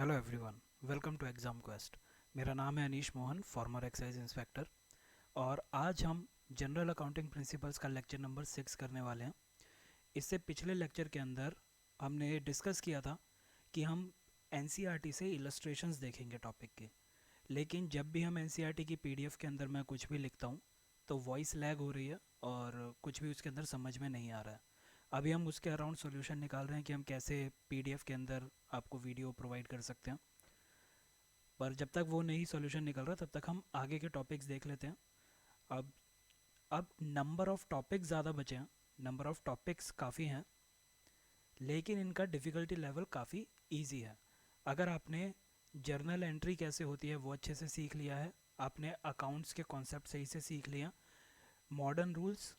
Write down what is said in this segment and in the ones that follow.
Hello everyone, welcome to exam quest. मेरा नाम है Anish Mohan, former excise inspector. और आज हम जनरल अकाउंटिंग प्रिंसिपल्स का लेक्चर नंबर 6 करने वाले हैं। इससे पिछले लेक्चर के अंदर हमने डिस्कस किया था कि हम एनसीईआरटी से इलस्ट्रेशंस देखेंगे टॉपिक के। लेकिन जब भी हम एनसीईआरटी की पीडीएफ के अंदर मैं कुछ भी लिखता हूँ तो वॉइस लैग हो रही है और कुछ भी उसके अंदर समझ में नहीं आ रहा है। अभी हम उसके अराउंड सॉल्यूशन निकाल रहे हैं कि हम कैसे पीडीएफ के अंदर आपको वीडियो प्रोवाइड कर सकते हैं। पर जब तक वो नहीं सॉल्यूशन निकल रहा तब तक हम आगे के टॉपिक्स देख लेते हैं। अब अब नंबर ऑफ़ टॉपिक्स ज़्यादा बचे हैं, नंबर ऑफ़ टॉपिक्स काफ़ी हैं, लेकिन इनका डिफ़िकल्टी लेवल काफ़ी इजी है। अगर आपने जर्नल एंट्री कैसे होती है वो अच्छे से सीख लिया है, आपने अकाउंट्स के कॉन्सेप्ट सही से सीख लिया, मॉडर्न रूल्स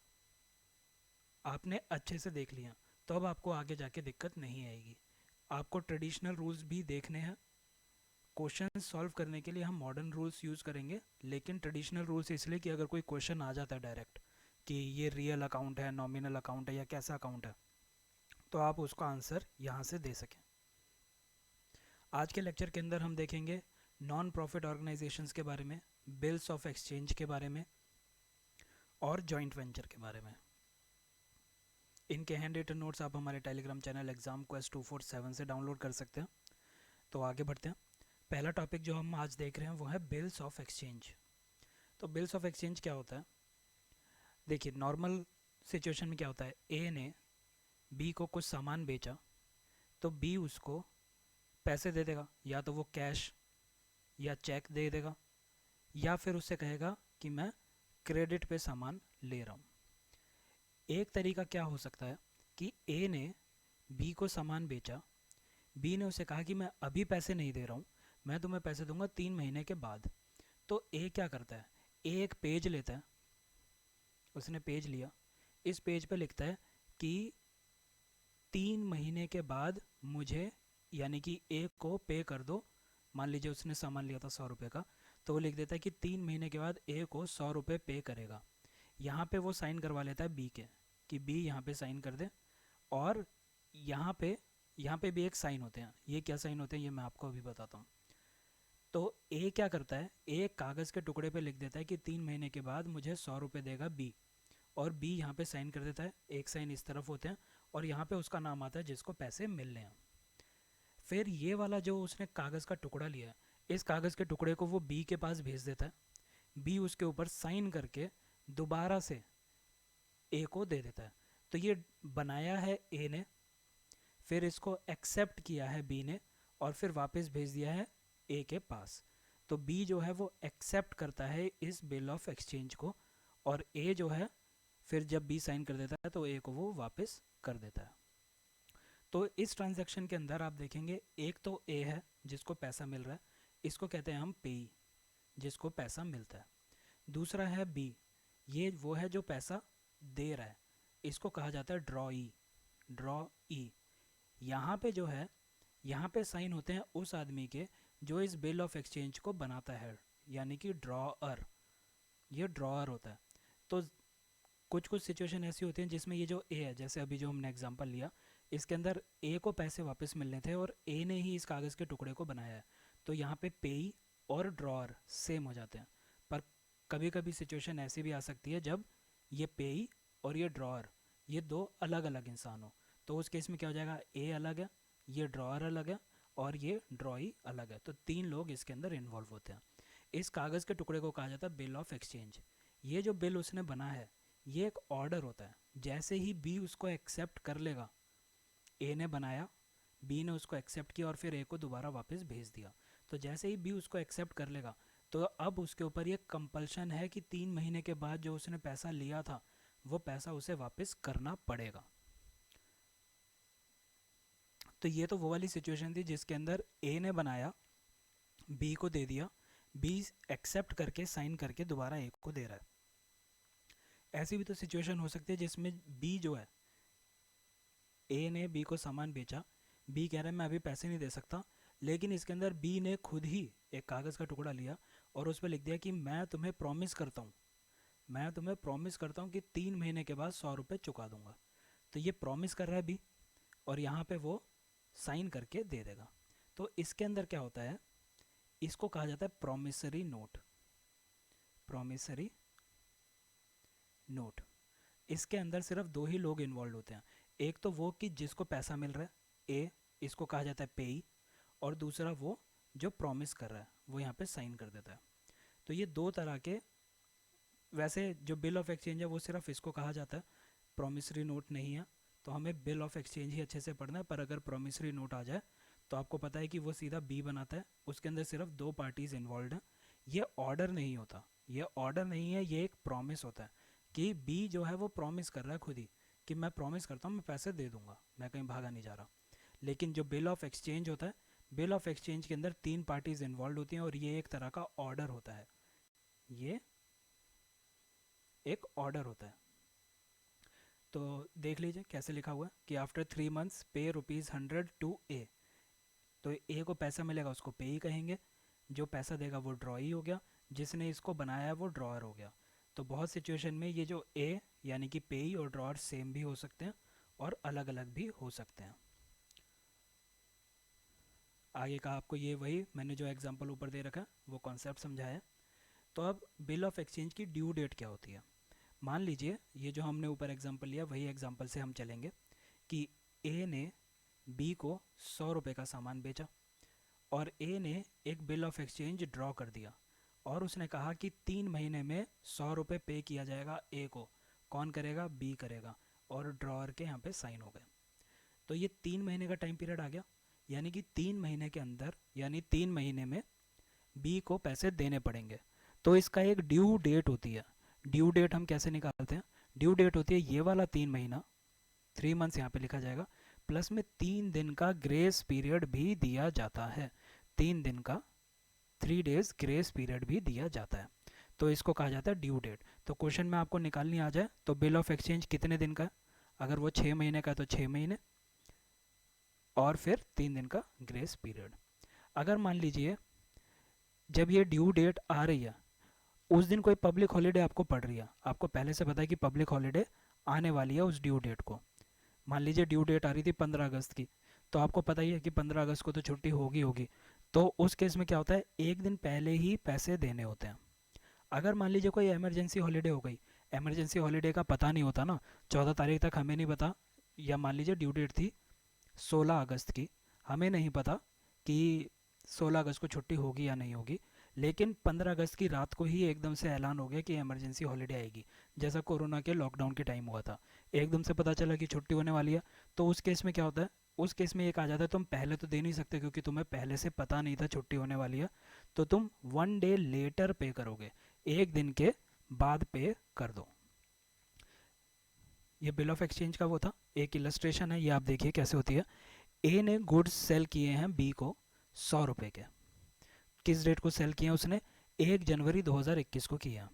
आपने अच्छे से देख लिया, तो अब आपको आगे जाके दिक्कत नहीं आएगी। आपको ट्रेडिशनल रूल्स भी देखने हैं। क्वेश्चन सॉल्व करने के लिए हम मॉडर्न रूल्स यूज़ करेंगे, लेकिन ट्रेडिशनल रूल्स इसलिए कि अगर कोई क्वेश्चन आ जाता है डायरेक्ट कि ये रियल अकाउंट है, नॉमिनल अकाउंट है या कैसा अकाउंट है, तो आप उसका आंसर यहाँ से दे सकें। आज के लेक्चर के अंदर हम देखेंगे नॉन प्रॉफिट ऑर्गेनाइजेशंस के बारे में, बिल्स ऑफ एक्सचेंज के बारे में और जॉइंट वेंचर के बारे में। इनके हैंड रिटन नोट्स आप हमारे टेलीग्राम चैनल एग्जाम क्वेस्ट 247 से डाउनलोड कर सकते हैं। तो आगे बढ़ते हैं। पहला टॉपिक जो हम आज देख रहे हैं वो है बिल्स ऑफ एक्सचेंज। तो बिल्स ऑफ एक्सचेंज क्या होता है? देखिए, नॉर्मल सिचुएशन में क्या होता है, ए ने बी को कुछ सामान बेचा तो बी उसको पैसे दे देगा, या तो वो कैश या चेक दे देगा, या फिर उससे कहेगा कि मैं क्रेडिट पे सामान ले रहा हूँ। एक तरीका क्या हो सकता है कि ए ने बी को सामान बेचा, बी ने उसे कहा कि मैं अभी पैसे नहीं दे रहा हूँ, मैं तुम्हें पैसे दूंगा 3 महीने के बाद। तो ए क्या करता है, ए एक पेज लेता है, उसने पेज लिया, इस पेज पे लिखता है कि 3 महीने के बाद मुझे, यानी कि ए को पे कर दो। मान लीजिए उसने सामान लिया था 100 रुपये का, तो वो लिख देता है कि 3 महीने के बाद ए को 100 रुपये पे करेगा। यहाँ पे वो साइन करवा लेता है बी के, कि बी यहाँ पे साइन कर दे। और यहाँ पे यहाँ पे भी एक साइन होते हैं। ये क्या साइन होते हैं ये मैं आपको अभी बताता हूँ। तो ए क्या करता है, ए कागज़ के टुकड़े पे लिख देता है कि 3 महीने के बाद मुझे 100 रुपये देगा बी, और बी यहाँ पे साइन कर देता है। एक साइन इस तरफ होते हैं और यहाँ पे उसका नाम आता है जिसको पैसे मिलने हैं। फिर ये वाला जो उसने कागज़ का टुकड़ा लिया है, इस कागज़ के टुकड़े को वो बी के पास भेज देता है। बी उसके ऊपर साइन करके दोबारा से ए को दे देता है। तो ये बनाया है ए ने, फिर इसको एक्सेप्ट किया है बी ने, और फिर वापस भेज दिया है ए के पास। तो बी जो है वो एक्सेप्ट करता है इस बिल ऑफ एक्सचेंज को, और ए जो है फिर जब बी साइन कर देता है तो ए को वो वापस कर देता है। तो इस ट्रांजैक्शन के अंदर आप देखेंगे, एक तो ए है जिसको पैसा मिल रहा है, इसको कहते हैं हम पेई, जिसको पैसा मिलता है। दूसरा है बी, ये वो है जो पैसा दे रहा है, इसको कहा जाता है ड्रॉई, ड्रॉ ई। यहाँ पे जो है, यहाँ पे साइन होते हैं उस आदमी के जो इस बिल ऑफ एक्सचेंज को बनाता है, यानी कि ड्रॉअर, ये ड्रॉअर होता है। तो कुछ कुछ सिचुएशन ऐसी होती हैं जिसमें ये जो ए है, जैसे अभी जो हमने एग्जांपल लिया, इसके अंदर ए को पैसे वापस मिलने थे और ए ने ही इस कागज़ के टुकड़े को बनाया है, तो यहाँ पे पेई और ड्रॉअर सेम हो जाते हैं। पर कभी कभी सिचुएशन ऐसी भी आ सकती है जब ये पेई और ये ड्रॉअर, ये दो अलग अलग इंसान हो, तो उस केस में क्या हो जाएगा, ए अलग है, ये ड्रॉअर अलग है, और ये ड्रॉई अलग है, तो 3 लोग इसके अंदर इन्वॉल्व होते हैं। इस कागज़ के टुकड़े को कहा जाता है बिल ऑफ एक्सचेंज। ये जो बिल उसने बना है, ये एक ऑर्डर होता है। जैसे ही बी उसको एक्सेप्ट कर लेगा, ए ने बनाया, बी ने उसको एक्सेप्ट किया और फिर ए को दोबारा वापस भेज दिया, तो जैसे ही बी उसको एक्सेप्ट कर लेगा तो अब उसके ऊपर ये कंपल्शन है कि 3 महीने के बाद जो उसने पैसा लिया था वो पैसा उसे वापस करना पड़ेगा। तो ये तो वो वाली सिचुएशन थी जिसके अंदर ए ने बनाया, बी को दे दिया, बी एक्सेप्ट करके साइन करके दोबारा ए को दे रहा है। ऐसी भी तो सिचुएशन हो सकती है जिसमें बी जो है, ए ने बी को सामान बेचा, बी कह रहा है मैं अभी पैसे नहीं दे सकता, लेकिन इसके अंदर बी ने खुद ही एक कागज़ का टुकड़ा लिया और उस पर लिख दिया कि मैं तुम्हें प्रॉमिस करता हूँ, मैं तुम्हें प्रॉमिस करता हूँ कि 3 महीने के बाद 100 रुपये चुका दूंगा। तो ये प्रॉमिस कर रहा है बी, और यहाँ पे वो साइन करके दे देगा। तो इसके अंदर क्या होता है, इसको कहा जाता है प्रॉमिसरी नोट। प्रॉमिसरी नोट, इसके अंदर सिर्फ दो ही लोग इन्वॉल्व होते हैं। एक तो वो कि जिसको पैसा मिल रहा है, ए, इसको कहा जाता है पेई, और दूसरा वो जो प्रॉमिस कर रहा है, वो यहाँ पे साइन कर देता है। तो ये दो तरह के, वैसे जो बिल ऑफ एक्सचेंज है वो सिर्फ इसको कहा जाता है, प्रॉमिसरी नोट नहीं है। तो हमें बिल ऑफ एक्सचेंज ही अच्छे से पढ़ना है, पर अगर प्रॉमिसरी नोट आ जाए तो आपको पता है कि वो सीधा बी बनाता है, उसके अंदर सिर्फ दो पार्टीज इन्वॉल्व हैं। ये ऑर्डर नहीं होता, ये ऑर्डर नहीं है, ये एक प्रॉमिस होता है कि बी जो है वो प्रॉमिस कर रहा है खुद ही कि मैं प्रॉमिस करता हूँ मैं पैसे दे दूंगा, मैं कहीं भागा नहीं जा रहा। लेकिन जो बिल ऑफ एक्सचेंज होता है, बिल ऑफ एक्सचेंज के अंदर तीन पार्टीज इन्वॉल्व होती हैं और ये एक तरह का ऑर्डर होता है, ये एक ऑर्डर होता है। तो देख लीजिए कैसे लिखा हुआ है कि आफ्टर 3 मंथ्स पे ₹100 टू ए। तो ए को पैसा मिलेगा उसको पे ही कहेंगे, जो पैसा देगा वो ड्रॉ ही हो गया, जिसने इसको बनाया है वो ड्रॉअर हो गया। तो बहुत सिचुएशन में ये जो ए यानी कि पे और ड्रॉअर सेम भी हो सकते हैं और अलग अलग भी हो सकते हैं। आगे का आपको ये वही मैंने जो एग्जांपल ऊपर दे रखा है वो कॉन्सेप्ट समझाया है। तो अब बिल ऑफ एक्सचेंज की ड्यू डेट क्या होती है। मान लीजिए ये जो हमने ऊपर एग्जांपल लिया वही एग्जांपल से हम चलेंगे कि ए ने बी को 100 रुपये का सामान बेचा और ए ने एक बिल ऑफ एक्सचेंज ड्रॉ कर दिया और उसने कहा कि 3 महीने में 100 रुपये पे किया जाएगा ए को। कौन करेगा, बी करेगा, और ड्रॉअर के यहाँ पे साइन हो गए। तो ये 3 महीने का टाइम पीरियड आ गया, यानी कि 3 महीने के अंदर, यानी 3 महीने में बी को पैसे देने पड़ेंगे। तो इसका एक ड्यू डेट होती है। ड्यू डेट हम कैसे निकालते हैं, ड्यू डेट होती है ये वाला 3 महीना, 3 मंथ्स यहाँ पे लिखा जाएगा, प्लस में 3 दिन का ग्रेस पीरियड भी दिया जाता है। 3 दिन का 3 डेज ग्रेस पीरियड भी दिया जाता है। तो इसको कहा जाता है ड्यू डेट। तो क्वेश्चन में आपको निकालनी आ जाए तो बिल ऑफ एक्सचेंज कितने दिन का है, अगर वो 6 महीने का है तो 6 महीने और फिर 3 दिन का ग्रेस पीरियड। अगर मान लीजिए जब ये ड्यू डेट आ रही है उस दिन कोई पब्लिक हॉलीडे आपको पड़ रही है, आपको पहले से पता है कि पब्लिक हॉलीडे आने वाली है उस ड्यू डेट को। मान लीजिए ड्यू डेट आ रही थी 15 अगस्त की, तो आपको पता ही है कि 15 अगस्त को तो छुट्टी होगी होगी। तो उस केस में क्या होता है, एक दिन पहले ही पैसे देने होते हैं। अगर मान लीजिए कोई इमरजेंसी हॉलीडे हो गई, इमरजेंसी हॉलीडे का पता नहीं होता ना, 14 तारीख तक हमें नहीं पता, या मान लीजिए ड्यू डेट थी 16 अगस्त की, हमें नहीं पता कि 16 अगस्त को छुट्टी होगी या नहीं होगी, लेकिन 15 अगस्त की रात को ही एकदम से ऐलान हो गया कि इमरजेंसी हॉलीडे आएगी, जैसा कोरोना के लॉकडाउन के टाइम हुआ था, एकदम से पता चला कि छुट्टी होने वाली है। तो उस केस में क्या होता है, उस केस में ये कहा जाता है तुम पहले तो दे नहीं सकते क्योंकि तुम्हें पहले से पता नहीं था छुट्टी होने वाली है, तो तुम 1 डे लेटर पे करोगे, एक दिन के बाद पे कर दो। ये बिल ऑफ एक्सचेंज का वो था, एक इलस्ट्रेशन है, ये आप देखिए कैसे होती है। ए ने गुड्स सेल किए हैं बी को 100 रुपये के। किस डेट को सेल किए हैं उसने, 1 जनवरी 2021 को किया।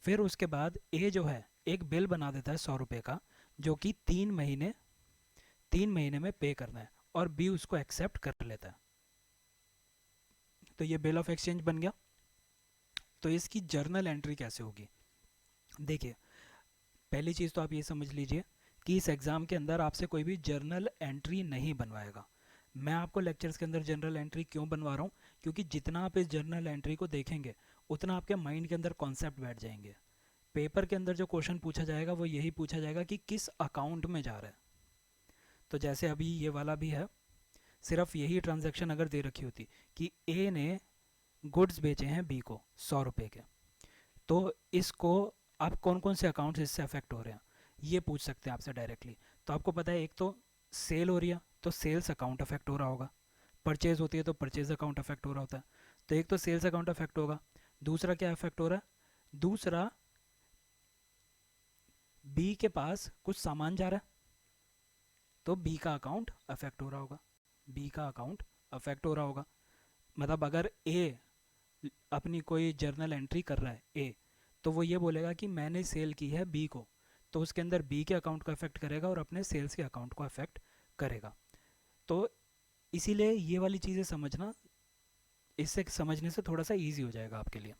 फिर उसके बाद ए जो है एक बिल बना देता है 100 रुपये का, जो कि 3 महीने में पे करना है, और बी उसको एक्सेप्ट कर लेता है। तो ये बिल ऑफ एक्सचेंज बन गया। तो इसकी जर्नल एंट्री कैसे होगी, देखिए पहली चीज़ तो आप ये समझ लीजिए कि इस एग्ज़ाम के अंदर आपसे कोई भी जर्नल एंट्री नहीं बनवाएगा। मैं आपको लेक्चर्स के अंदर जर्नल एंट्री क्यों बनवा रहा हूँ, क्योंकि जितना आप इस जर्नल एंट्री को देखेंगे उतना आपके माइंड के अंदर कॉन्सेप्ट बैठ जाएंगे। पेपर के अंदर जो क्वेश्चन पूछा जाएगा वो यही पूछा जाएगा कि किस अकाउंट में जा रहा है। तो जैसे अभी ये वाला भी है, सिर्फ यही ट्रांजैक्शन अगर दे रखी होती कि ए ने गुड्स बेचे हैं बी को 100 रुपये के, तो इसको आप कौन कौन से अकाउंट्स इससे अफेक्ट हो रहे हैं ये पूछ सकते हैं आपसे डायरेक्टली। तो आपको पता है एक तो सेल हो रही है तो सेल्स अकाउंट अफेक्ट हो रहा होगा, परचेज होती है तो परचेज अकाउंट अफेक्ट हो रहा होता है। तो एक तो सेल्स अकाउंट अफेक्ट होगा, दूसरा क्या अफेक्ट हो रहा है, दूसरा बी के पास कुछ सामान जा रहा है तो बी का अकाउंट अफेक्ट हो रहा होगा, बी का अकाउंट अफेक्ट हो रहा होगा। मतलब अगर ए अपनी कोई जर्नल एंट्री कर रहा है ए, तो वो ये बोलेगा कि मैंने सेल की है बी को, तो उसके अंदर बी के अकाउंट को अफेक्ट करेगा और अपने सेल्स के अकाउंट को अफेक्ट करेगा। तो इसीलिए ये वाली चीज़ें समझना, इससे समझने से थोड़ा सा ईजी हो जाएगा आपके लिए।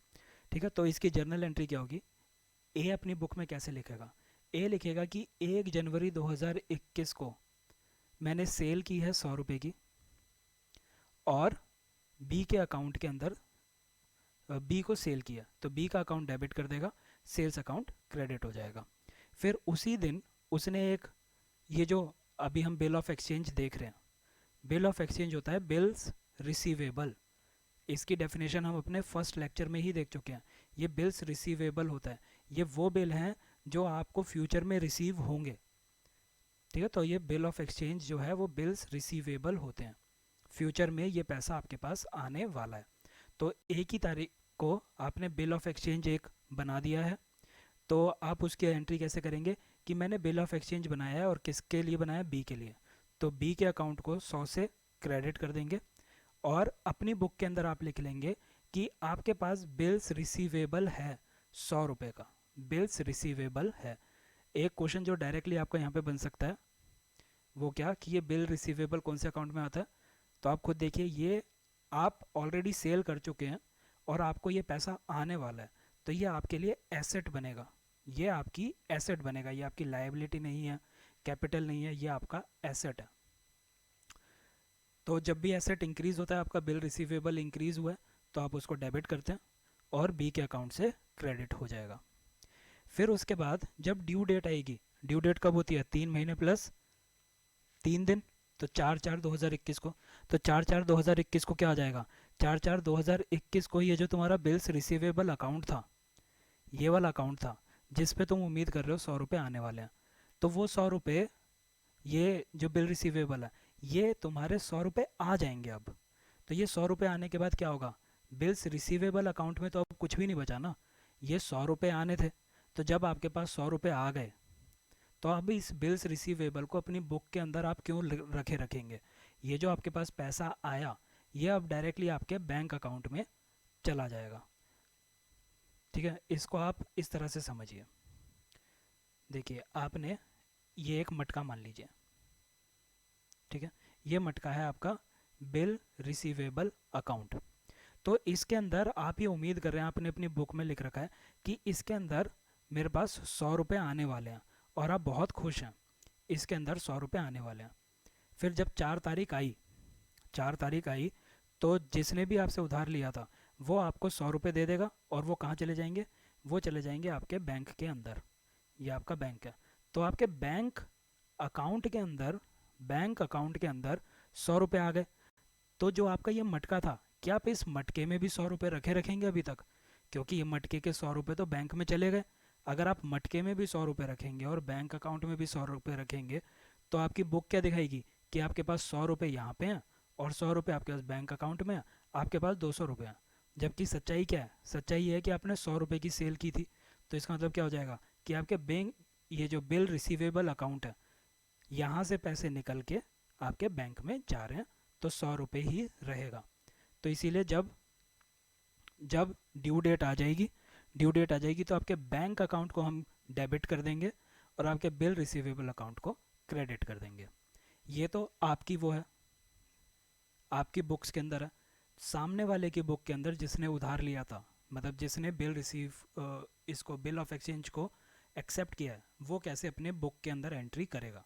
ठीक है, तो इसकी जर्नल एंट्री क्या होगी, ए अपनी बुक में कैसे लिखेगा, ए लिखेगा कि 1 जनवरी 2021 को मैंने सेल की है 100 रुपये की, और बी के अकाउंट के अंदर बी को सेल किया तो बी का अकाउंट डेबिट कर देगा, सेल्स अकाउंट क्रेडिट हो जाएगा। फिर उसी दिन उसने एक, ये जो अभी हम बिल ऑफ एक्सचेंज देख रहे हैं, बिल ऑफ एक्सचेंज होता है बिल्स रिसीवेबल। इसकी डेफिनेशन हम अपने फर्स्ट लेक्चर में ही देख चुके हैं। ये बिल्स रिसीवेबल होता है, ये वो बिल हैं जो आपको फ्यूचर में रिसीव होंगे। ठीक है, तो ये बिल ऑफ एक्सचेंज जो है वो बिल्स रिसीवेबल होते हैं, फ्यूचर में ये पैसा आपके पास आने वाला है। तो एक ही तारीख को आपने बिल ऑफ एक्सचेंज एक बना दिया है, तो आप उसकी एंट्री कैसे करेंगे कि मैंने बिल ऑफ एक्सचेंज बनाया है और किसके लिए बनाया है, बी के लिए। तो बी के अकाउंट को 100 से क्रेडिट कर देंगे और अपनी बुक के अंदर आप लिख लेंगे कि आपके पास बिल्स रिसीवेबल है 100 रुपये का, बिल्स रिसीवेबल है। एक क्वेश्चन जो डायरेक्टली आपका यहाँ पे बन सकता है वो क्या कि ये बिल रिसीवेबल कौन से अकाउंट में आता है, तो आप खुद देखिए, ये आप ऑलरेडी सेल कर चुके हैं और आपको ये पैसा आने वाला है, तो ये आपके लिए एसेट बनेगा, ये आपकी एसेट बनेगा, ये आपकी लायबिलिटी नहीं है, कैपिटल नहीं है, ये आपका एसेट है। तो जब भी एसेट इंक्रीज होता है, आपका बिल रिसीवेबल इंक्रीज हुआ है, तो आप उसको डेबिट करते हैं और बी के अकाउंट से क्रेडिट हो जाएगा। फिर उसके बाद जब ड्यू डेट आएगी, ड्यू डेट कब होती है, 3 महीने प्लस 3 दिन, तो 4/4/2021 को, तो 4/4/2021 को क्या आ जाएगा, 4/4/2021 को ये जो तुम्हारा बिल्स रिसीवेबल अकाउंट था, ये वाला अकाउंट था जिस पे तुम उम्मीद कर रहे हो 100 रुपये आने वाले हैं, तो वो 100 रुपये, ये जो बिल रिसीवेबल है, ये तुम्हारे 100 रुपये आ जाएंगे अब। तो ये 100 रुपये आने के बाद क्या होगा, बिल्स रिसीवेबल अकाउंट में तो अब कुछ भी नहीं बचा ना, ये 100 रुपये आने थे, तो जब आपके पास 100 रुपये आ गए, तो अब इस बिल्स रिसीवेबल को अपनी बुक के अंदर आप क्यों रखे रखेंगे, ये जो आपके पास पैसा आया ये अब डायरेक्टली आपके बैंक अकाउंट में चला जाएगा। ठीक है, इसको आप इस तरह से समझिए। देखिए आपने ये एक मटका मान लीजिए, ठीक है, ये मटका है आपका बिल रिसीवेबल अकाउंट। तो इसके अंदर आप ये उम्मीद कर रहे हैं, आपने अपनी बुक में लिख रखा है कि इसके अंदर मेरे पास 100 रुपये आने वाले हैं और आप बहुत खुश हैं, इसके अंदर 100 रुपये आने वाले हैं। फिर जब 4 तारीख आई, 4 तारीख आई, तो जिसने भी आपसे उधार लिया था वो आपको 100 रुपये दे देगा और वो कहाँ चले जाएंगे, वो चले जाएंगे आपके बैंक के अंदर, ये आपका बैंक है। तो आपके अकाउंट के अंदर बैंक अकाउंट के अंदर 100 रुपये आ गए। तो जो आपका ये मटका था, क्या आप इस मटके में भी 100 रुपये रखे रखेंगे अभी तक, क्योंकि ये मटके के 100 रुपये तो बैंक में चले गए। अगर आप मटके में भी 100 रुपये रखेंगे और बैंक अकाउंट में भी 100 रुपये रखेंगे, तो आपकी बुक क्या दिखाएगी कि आपके पास 100 रुपये यहाँ पे हैं और 100 रुपये आपके पास बैंक अकाउंट में है, आपके पास 200 रुपये हैं। जबकि सच्चाई क्या है, सच्चाई ये है कि आपने 100 रुपये की सेल की थी। तो इसका मतलब क्या हो जाएगा कि आपके बैंक, ये जो बिल रिसीवेबल अकाउंट है, यहाँ से पैसे निकल के आपके बैंक में जा रहे हैं, तो 100 रुपये ही रहेगा। तो इसीलिए जब जब ड्यू डेट आ जाएगी, ड्यू डेट आ जाएगी तो आपके बैंक अकाउंट को हम डेबिट कर देंगे और आपके बिल रिसीवेबल अकाउंट को क्रेडिट कर देंगे। ये तो आपकी वो है, आपकी बुक्स के अंदर है। सामने वाले की बुक के अंदर जिसने उधार लिया था, मतलब जिसने बिल इसको बिल ऑफ एक्सचेंज को एक्सेप्ट किया है, वो कैसे अपने बुक के अंदर एंट्री करेगा,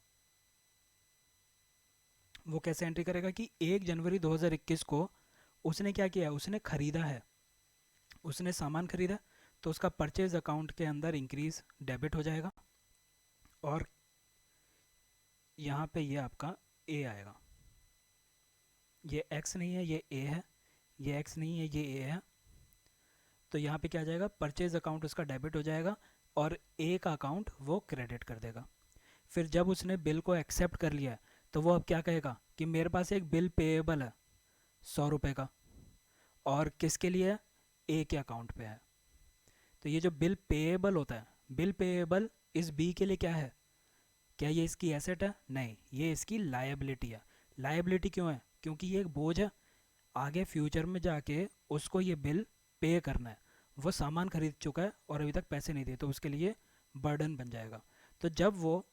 वो कैसे एंट्री करेगा कि 1 जनवरी 2021 को उसने क्या किया, उसने खरीदा है, उसने सामान खरीदा, तो उसका परचेज अकाउंट के अंदर इंक्रीज डेबिट हो जाएगा और यहाँ पे ये आपका ए आएगा, ये एक्स नहीं है ये ए है, ये एक्स नहीं है ये ए है। तो यहाँ पे क्या आ जाएगा, परचेज अकाउंट उसका डेबिट हो जाएगा और ए का अकाउंट वो क्रेडिट कर देगा। फिर जब उसने बिल को एक्सेप्ट कर लिया है, तो वो अब क्या कहेगा कि मेरे पास एक बिल पेएबल है 100 रुपये का, और किसके लिए है, ए के अकाउंट पे है। तो ये जो बिल पेएबल होता है, बिल पेएबल इस बी के लिए क्या है, क्या ये इसकी एसेट है, नहीं, ये इसकी लायबिलिटी है। लायबिलिटी क्यों है, क्योंकि ये एक बोझ है, आगे फ्यूचर में जाके उसको ये बिल पे करना है, वो सामान खरीद चुका है और अभी तक पैसे नहीं दिए, तो उसके लिए बर्डन बन जाएगा। तो जब वो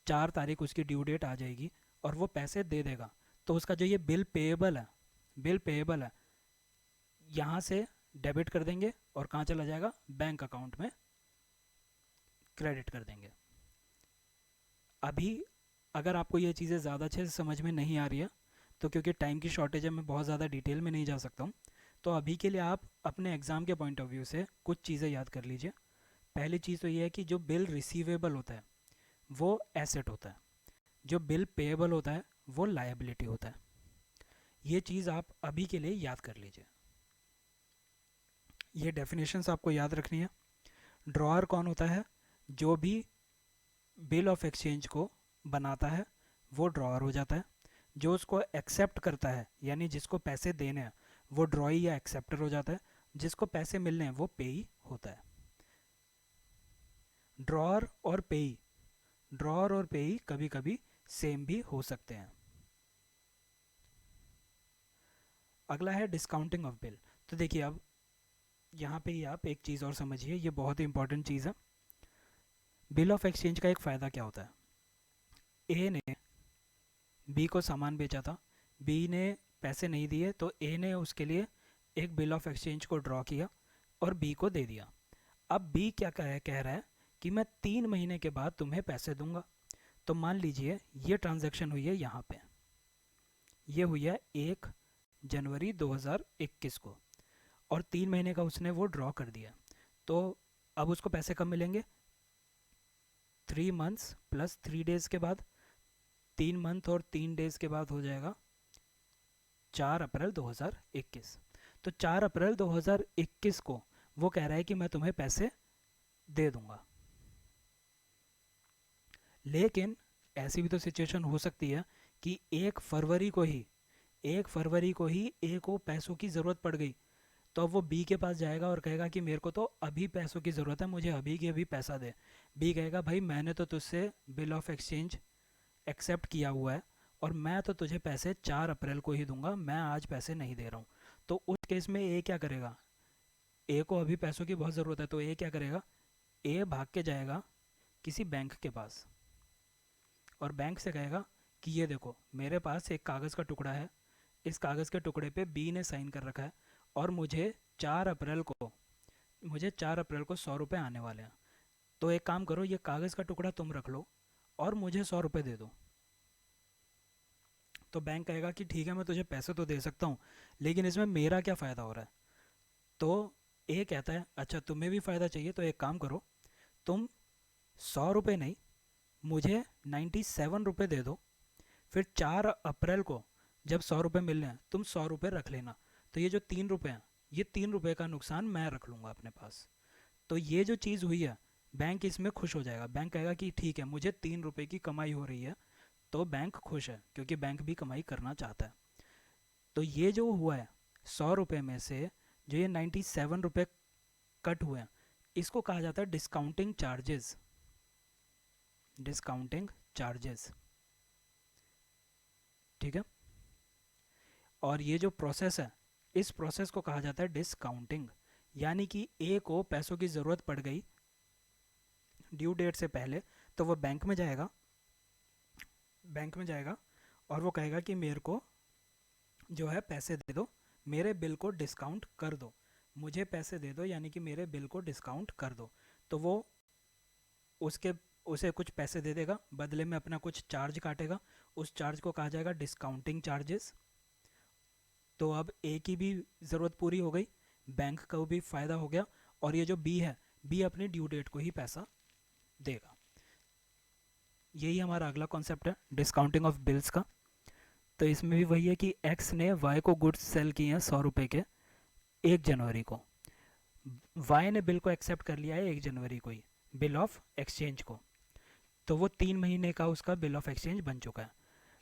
4 तारीख उसकी ड्यू डेट आ जाएगी और वो पैसे दे देगा, तो उसका जो ये बिल पेएबल है, बिल पेएबल है, यहाँ से डेबिट कर देंगे और कहाँ चला जाएगा, बैंक अकाउंट में क्रेडिट कर देंगे। अभी अगर आपको ये चीज़ें ज़्यादा अच्छे से समझ में नहीं आ रही है, तो क्योंकि टाइम की शॉर्टेज है मैं बहुत ज़्यादा डिटेल में नहीं जा सकता हूँ। तो अभी के लिए आप अपने एग्ज़ाम के पॉइंट ऑफ व्यू से कुछ चीज़ें याद कर लीजिए। पहली चीज़ तो ये है कि जो बिल रिसीवेबल होता है वो एसेट होता है, जो बिल पेएबल होता है वो लायबिलिटी होता है। ये चीज़ आप अभी के लिए याद कर लीजिए। ये डेफिनेशंस आपको याद रखनी है। ड्रॉअर कौन होता है? जो भी बिल ऑफ एक्सचेंज को बनाता है वो ड्रॉअर हो जाता है। जो उसको एक्सेप्ट करता है यानी जिसको पैसे देने हैं वो ड्रॉई या एक्सेप्टर हो जाता है। जिसको पैसे मिलने हैं वो पेई होता है। ड्रॉअर और पेई, ड्रॉअर और पेई कभी कभी सेम भी हो सकते हैं। अगला है डिस्काउंटिंग ऑफ बिल। तो देखिए अब यहाँ पे ही आप एक चीज़ और समझिए, ये बहुत ही इंपॉर्टेंट चीज़ है। बिल ऑफ एक्सचेंज का एक फ़ायदा क्या होता है? ए ने बी को सामान बेचा था, बी ने पैसे नहीं दिए तो ए ने उसके लिए एक बिल ऑफ एक्सचेंज को ड्रॉ किया और बी को दे दिया। अब बी क्या कह रहा है कि मैं 3 महीने के बाद तुम्हें पैसे दूंगा। तो मान लीजिए ये ट्रांजैक्शन हुई है यहाँ पे, ये हुई है 1 जनवरी 2021 को, और 3 महीने का उसने वो ड्रॉ कर दिया। तो अब उसको पैसे कब मिलेंगे? 3 मंथ्स प्लस 3 डेज के बाद। 3 मंथ और 3 डेज के बाद हो जाएगा 4 अप्रैल 2021। तो 4 अप्रैल 2021 को वो कह रहा है कि मैं तुम्हें पैसे दे दूंगा। लेकिन ऐसी भी तो सिचुएशन हो सकती है कि 1 फरवरी को ही ए को पैसों की ज़रूरत पड़ गई। तो अब वो बी के पास जाएगा और कहेगा कि मेरे को तो अभी पैसों की ज़रूरत है, मुझे अभी के अभी पैसा दे। बी कहेगा भाई मैंने तो तुझसे बिल ऑफ एक्सचेंज एक्सेप्ट किया हुआ है और मैं तो तुझे पैसे 4 अप्रैल को ही दूंगा, मैं आज पैसे नहीं दे रहा हूँ। तो उस केस में ए क्या करेगा? ए को अभी पैसों की बहुत ज़रूरत है तो ए क्या करेगा? ए भाग के जाएगा किसी बैंक के पास और बैंक से कहेगा कि ये देखो मेरे पास एक कागज़ का टुकड़ा है, इस कागज़ के टुकड़े पे बी ने साइन कर रखा है और मुझे 4 अप्रैल को 100 रुपये आने वाले हैं। तो एक काम करो, ये कागज़ का टुकड़ा तुम रख लो और मुझे 100 रुपये दे दो। तो बैंक कहेगा कि ठीक है मैं तुझे पैसे तो दे सकता हूँ लेकिन इसमें मेरा क्या फ़ायदा हो रहा है? तो ए कहता है अच्छा तुम्हें भी फ़ायदा चाहिए तो एक काम करो, तुम 100 रुपये नहीं मुझे 97 रुपये दे दो, फिर 4 अप्रैल को जब 100 रुपये मिलने हैं तुम 100 रुपये रख लेना। तो ये जो 3 रुपये हैं ये 3 रुपये का नुकसान मैं रख लूँगा अपने पास। तो ये जो चीज़ हुई है बैंक इसमें खुश हो जाएगा। बैंक कहेगा कि ठीक है मुझे 3 रुपये की कमाई हो रही है। तो बैंक खुश है क्योंकि बैंक भी कमाई करना चाहता है। तो ये जो हुआ है 100 रुपये में से जो ये 97 रुपये कट हुए हैं इसको कहा जाता है डिस्काउंटिंग चार्जेस। डिस्काउंटिंग चार्जेस, ठीक है। और ये जो प्रोसेस है इस प्रोसेस को कहा जाता है डिस्काउंटिंग। यानी कि ए को पैसों की ज़रूरत पड़ गई ड्यू डेट से पहले, तो वो बैंक में जाएगा और वो कहेगा कि मेरे को जो है पैसे दे दो, मेरे बिल को डिस्काउंट कर दो, मुझे पैसे दे दो यानी कि मेरे बिल को डिस्काउंट कर दो। तो वो उसके उसे कुछ पैसे दे देगा, बदले में अपना कुछ चार्ज काटेगा, उस चार्ज को कहा जाएगा डिस्काउंटिंग चार्जेस। तो अब ए की भी ज़रूरत पूरी हो गई, बैंक का भी फ़ायदा हो गया, और ये जो बी है बी अपनी ड्यू डेट को ही पैसा देगा। यही हमारा अगला कॉन्सेप्ट है डिस्काउंटिंग ऑफ बिल्स का। तो इसमें भी वही है कि एक्स ने वाई को गुड्स सेल किए हैं 100 रुपये के 1 जनवरी को, वाई ने बिल को एक्सेप्ट कर लिया है 1 जनवरी को ही बिल ऑफ एक्सचेंज को। तो वो 3 महीने का उसका बिल ऑफ एक्सचेंज बन चुका है।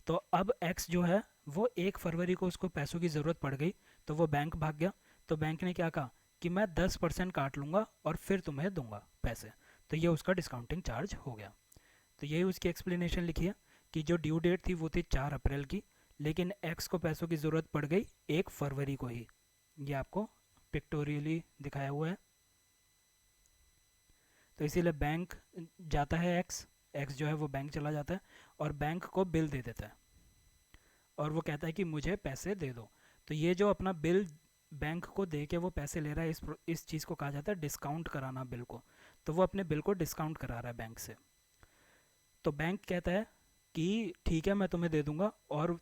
तो अब एक्स जो है वो 1 फरवरी को उसको पैसों की ज़रूरत पड़ गई तो वो बैंक भाग गया। तो बैंक ने क्या कहा कि मैं 10% काट लूँगा और फिर तुम्हें दूंगा पैसे। तो ये उसका डिस्काउंटिंग चार्ज हो गया। तो यही उसकी एक्सप्लेनेशन लिखी है कि जो ड्यू डेट थी वो थी 4 अप्रैल की, लेकिन एक्स को पैसों की ज़रूरत पड़ गई 1 फरवरी को ही। ये आपको पिक्टोरियली दिखाया हुआ है। तो इसीलिए बैंक जाता है, एक्स एक्स जो है वो बैंक चला जाता है और बैंक को बिल दे देता है और वो कहता है कि मुझे पैसे दे दो। तो ये जो अपना बिल बैंक को दे के वो पैसे ले रहा है, इस चीज़ को कहा जाता है डिस्काउंट कराना बिल को। तो वो अपने बिल को डिस्काउंट करा रहा है बैंक से। तो बैंक कहता है कि ठीक है मैं तुम्हें दे दूंगा, और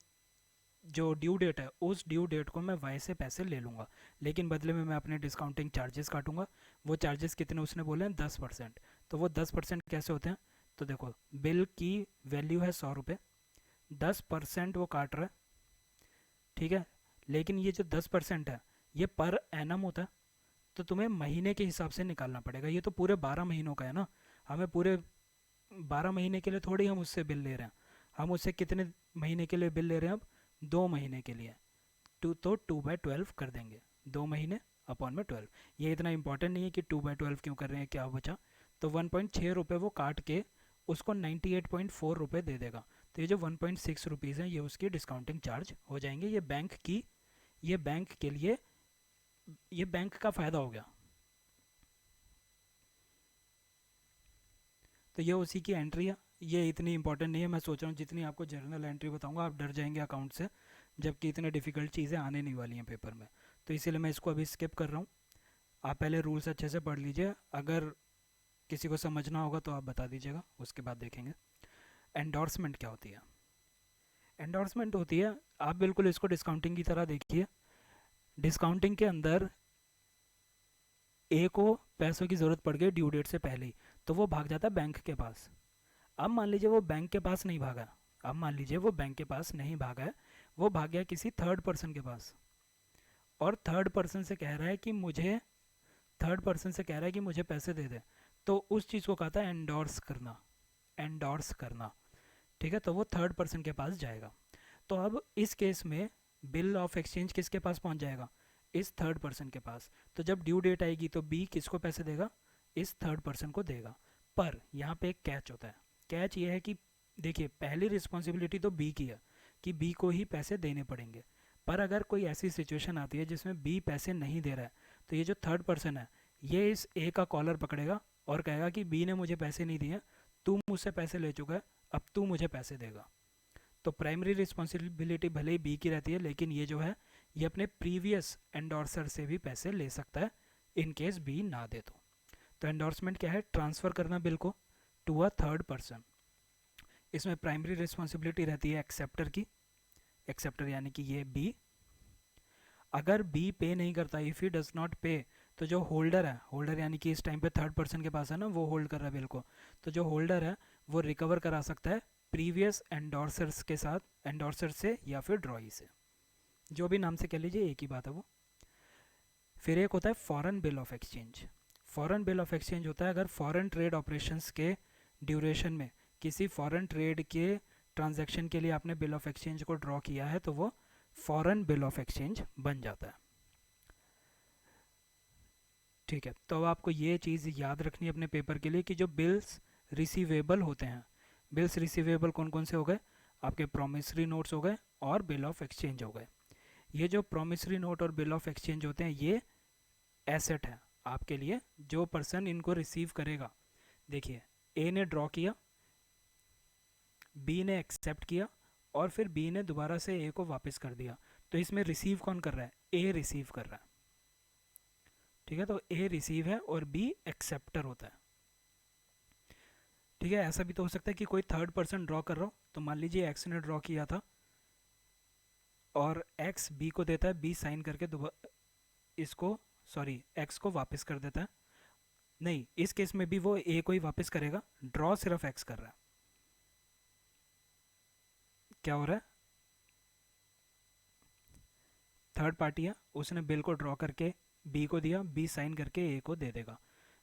जो ड्यू डेट है उस ड्यू डेट को मैं वाई से पैसे ले लूँगा, लेकिन बदले में मैं अपने डिस्काउंटिंग चार्जेस काटूंगा। वो चार्जेस कितने उसने बोले हैं, 10%। तो वो 10% कैसे होते हैं, तो देखो बिल की वैल्यू है 100 रुपये, 10% वो काट रहा है, ठीक है। लेकिन ये जो 10% है ये पर एनम होता है, तो तुम्हें महीने के हिसाब से निकालना पड़ेगा। ये तो पूरे 12 महीनों का है ना, हमें पूरे 12 महीने के लिए थोड़ी हम उससे बिल ले रहे हैं। हम उससे कितने महीने के लिए बिल ले रहे हैं अब, 2 महीने के लिए। तो 2/12 कर देंगे, 2 महीने अपॉन में 12। ये इतना इंपॉर्टेंट नहीं है कि 2/12 क्यों कर रहे हैं, क्या बचा। तो 1.6 रुपये वो काट के उसको 98.4 रुपये दे देगा। तो ये जो 1.6 रुपीज़ हैं ये उसकी डिस्काउंटिंग चार्ज हो जाएंगे। ये बैंक के लिए ये बैंक का फ़ायदा हो गया। तो ये उसी की एंट्री है। ये इतनी इंपॉर्टेंट नहीं है, मैं सोच रहा हूँ जितनी आपको जर्नल एंट्री बताऊंगा आप डर जाएंगे अकाउंट से, जबकि इतने डिफ़िकल्ट चीज़ें आने नहीं वाली हैं पेपर में। तो इसीलिए मैं इसको अभी स्किप कर रहा हूँ। आप पहले रूल्स अच्छे से पढ़ लीजिए, अगर किसी को समझना होगा तो आप बता दीजिएगा, उसके बाद देखेंगे। एंडोर्समेंट क्या होती है। एंडोर्समेंट होती है, आप बिल्कुल इसको डिस्काउंटिंग की तरह देखिए। डिस्काउंटिंग के अंदर ए को पैसों की ज़रूरत पड़ गई ड्यू डेट से पहले ही, तो वो भाग जाता है बैंक के पास। अब मान लीजिए वो बैंक के पास नहीं भागा, अब मान लीजिए वो बैंक के पास नहीं भागा है, वो भाग गया किसी थर्ड पर्सन के पास, और थर्ड पर्सन से कह रहा है कि मुझे थर्ड पर्सन से कह रहा है कि मुझे पैसे दे दे। तो उस चीज़ को कहता है एंडोर्स करना, एंडोर्स करना, ठीक है। तो वो थर्ड पर्सन के पास जाएगा। तो अब इस केस में बिल ऑफ एक्सचेंज किसके पास पहुंच जाएगा, इस थर्ड पर्सन के पास। तो जब ड्यू डेट आएगी तो बी किसको पैसे देगा, इस थर्ड पर्सन को देगा। पर यहाँ पे एक कैच होता है। कैच ये है कि देखिए पहली रिस्पॉन्सिबिलिटी तो बी की है कि बी को ही पैसे देने पड़ेंगे। पर अगर कोई ऐसी सिचुएशन आती है जिसमें बी पैसे नहीं दे रहा है, तो ये जो थर्ड पर्सन है ये इस ए का कॉलर पकड़ेगा और कहेगा कि बी ने मुझे पैसे नहीं दिए, तू मुझसे पैसे ले चुका है, अब तू मुझे पैसे देगा। तो प्राइमरी रिस्पॉन्सिबिलिटी भले ही बी की रहती है, लेकिन ये जो है ये अपने प्रीवियस एंडोर्सर से भी पैसे ले सकता है इन केस बी ना दे तो एंडोर्समेंट क्या है, ट्रांसफ़र करना बिल को टू अ थर्ड पर्सन। इसमें प्राइमरी रिस्पॉन्सिबिलिटी रहती है एक्सेप्टर की, एक्सेप्टर यानी कि ये बी। अगर बी पे नहीं करता, इफ़ ही डज नॉट पे, तो जो होल्डर है, होल्डर यानी कि इस टाइम पे थर्ड पर्सन के पास है ना, वो होल्ड कर रहा है बिल को, तो जो होल्डर है वो रिकवर करा सकता है प्रीवियस एंडोर्सर्स के साथ, एंडोर्सर से या फिर ड्रॉई से, जो भी नाम से कह लीजिए एक ही बात है वो। फिर एक होता है foreign bill of exchange. Foreign bill of exchange होता है अगर फॉरेन ट्रेड ऑपरेशंस के ड्यूरेशन में किसी फॉरेन ट्रेड के ट्रांजैक्शन के लिए आपने बिल ऑफ एक्सचेंज को ड्रॉ किया है, तो वो फॉरेन बिल ऑफ एक्सचेंज बन जाता है, ठीक है। तो अब आपको ये चीज़ याद रखनी है अपने पेपर के लिए कि जो बिल्स रिसीवेबल होते हैं, बिल्स रिसीवेबल कौन कौन से हो गए, आपके प्रोमिसरी नोट्स हो गए और बिल ऑफ एक्सचेंज हो गए। ये जो प्रोमिसरी नोट और बिल ऑफ एक्सचेंज होते हैं ये एसेट है आपके लिए, जो पर्सन इनको रिसीव करेगा। देखिए ए ने ड्रॉ किया, बी ने एक्सेप्ट किया, और फिर बी ने दोबारा से ए को वापस कर दिया। तो इसमें रिसीव कौन कर रहा है, ए रिसीव कर रहा है, ठीक है। तो ए रिसीव है और बी एक्सेप्टर होता है, ठीक है। ऐसा भी तो हो सकता है कि कोई थर्ड पर्सन ड्रॉ कर रहा हो, तो मान लीजिए एक्स ने ड्रॉ किया था और एक्स बी को देता है, बी साइन करके इसको सॉरी एक्स को वापस कर देता है। नहीं, इस केस में भी वो ए को ही वापस करेगा, ड्रॉ सिर्फ एक्स कर रहा है। क्या हो रहा है, थर्ड पार्टी है, उसने बिल को ड्रॉ करके बी को दिया, बी साइन करके ए को दे देगा,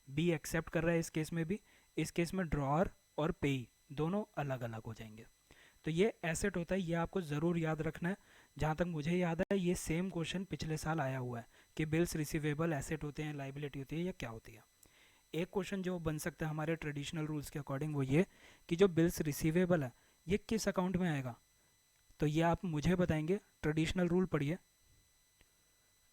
बी एक्सेप्ट कर रहा है इस केस में भी। इस केस में ड्रॉअर और पेई दोनों अलग अलग हो जाएंगे। तो ये एसेट होता है, ये आपको ज़रूर याद रखना है। जहाँ तक मुझे याद है ये सेम क्वेश्चन पिछले साल आया हुआ है कि बिल्स रिसीवेबल एसेट होते हैं, लाइबिलिटी होती है या क्या होती है। एक क्वेश्चन जो बन सकता है हमारे ट्रेडिशनल रूल्स के अकॉर्डिंग वो ये कि जो बिल्स रिसीवेबल है ये किस अकाउंट में आएगा। तो ये आप मुझे बताएंगे, ट्रेडिशनल रूल पढ़िए,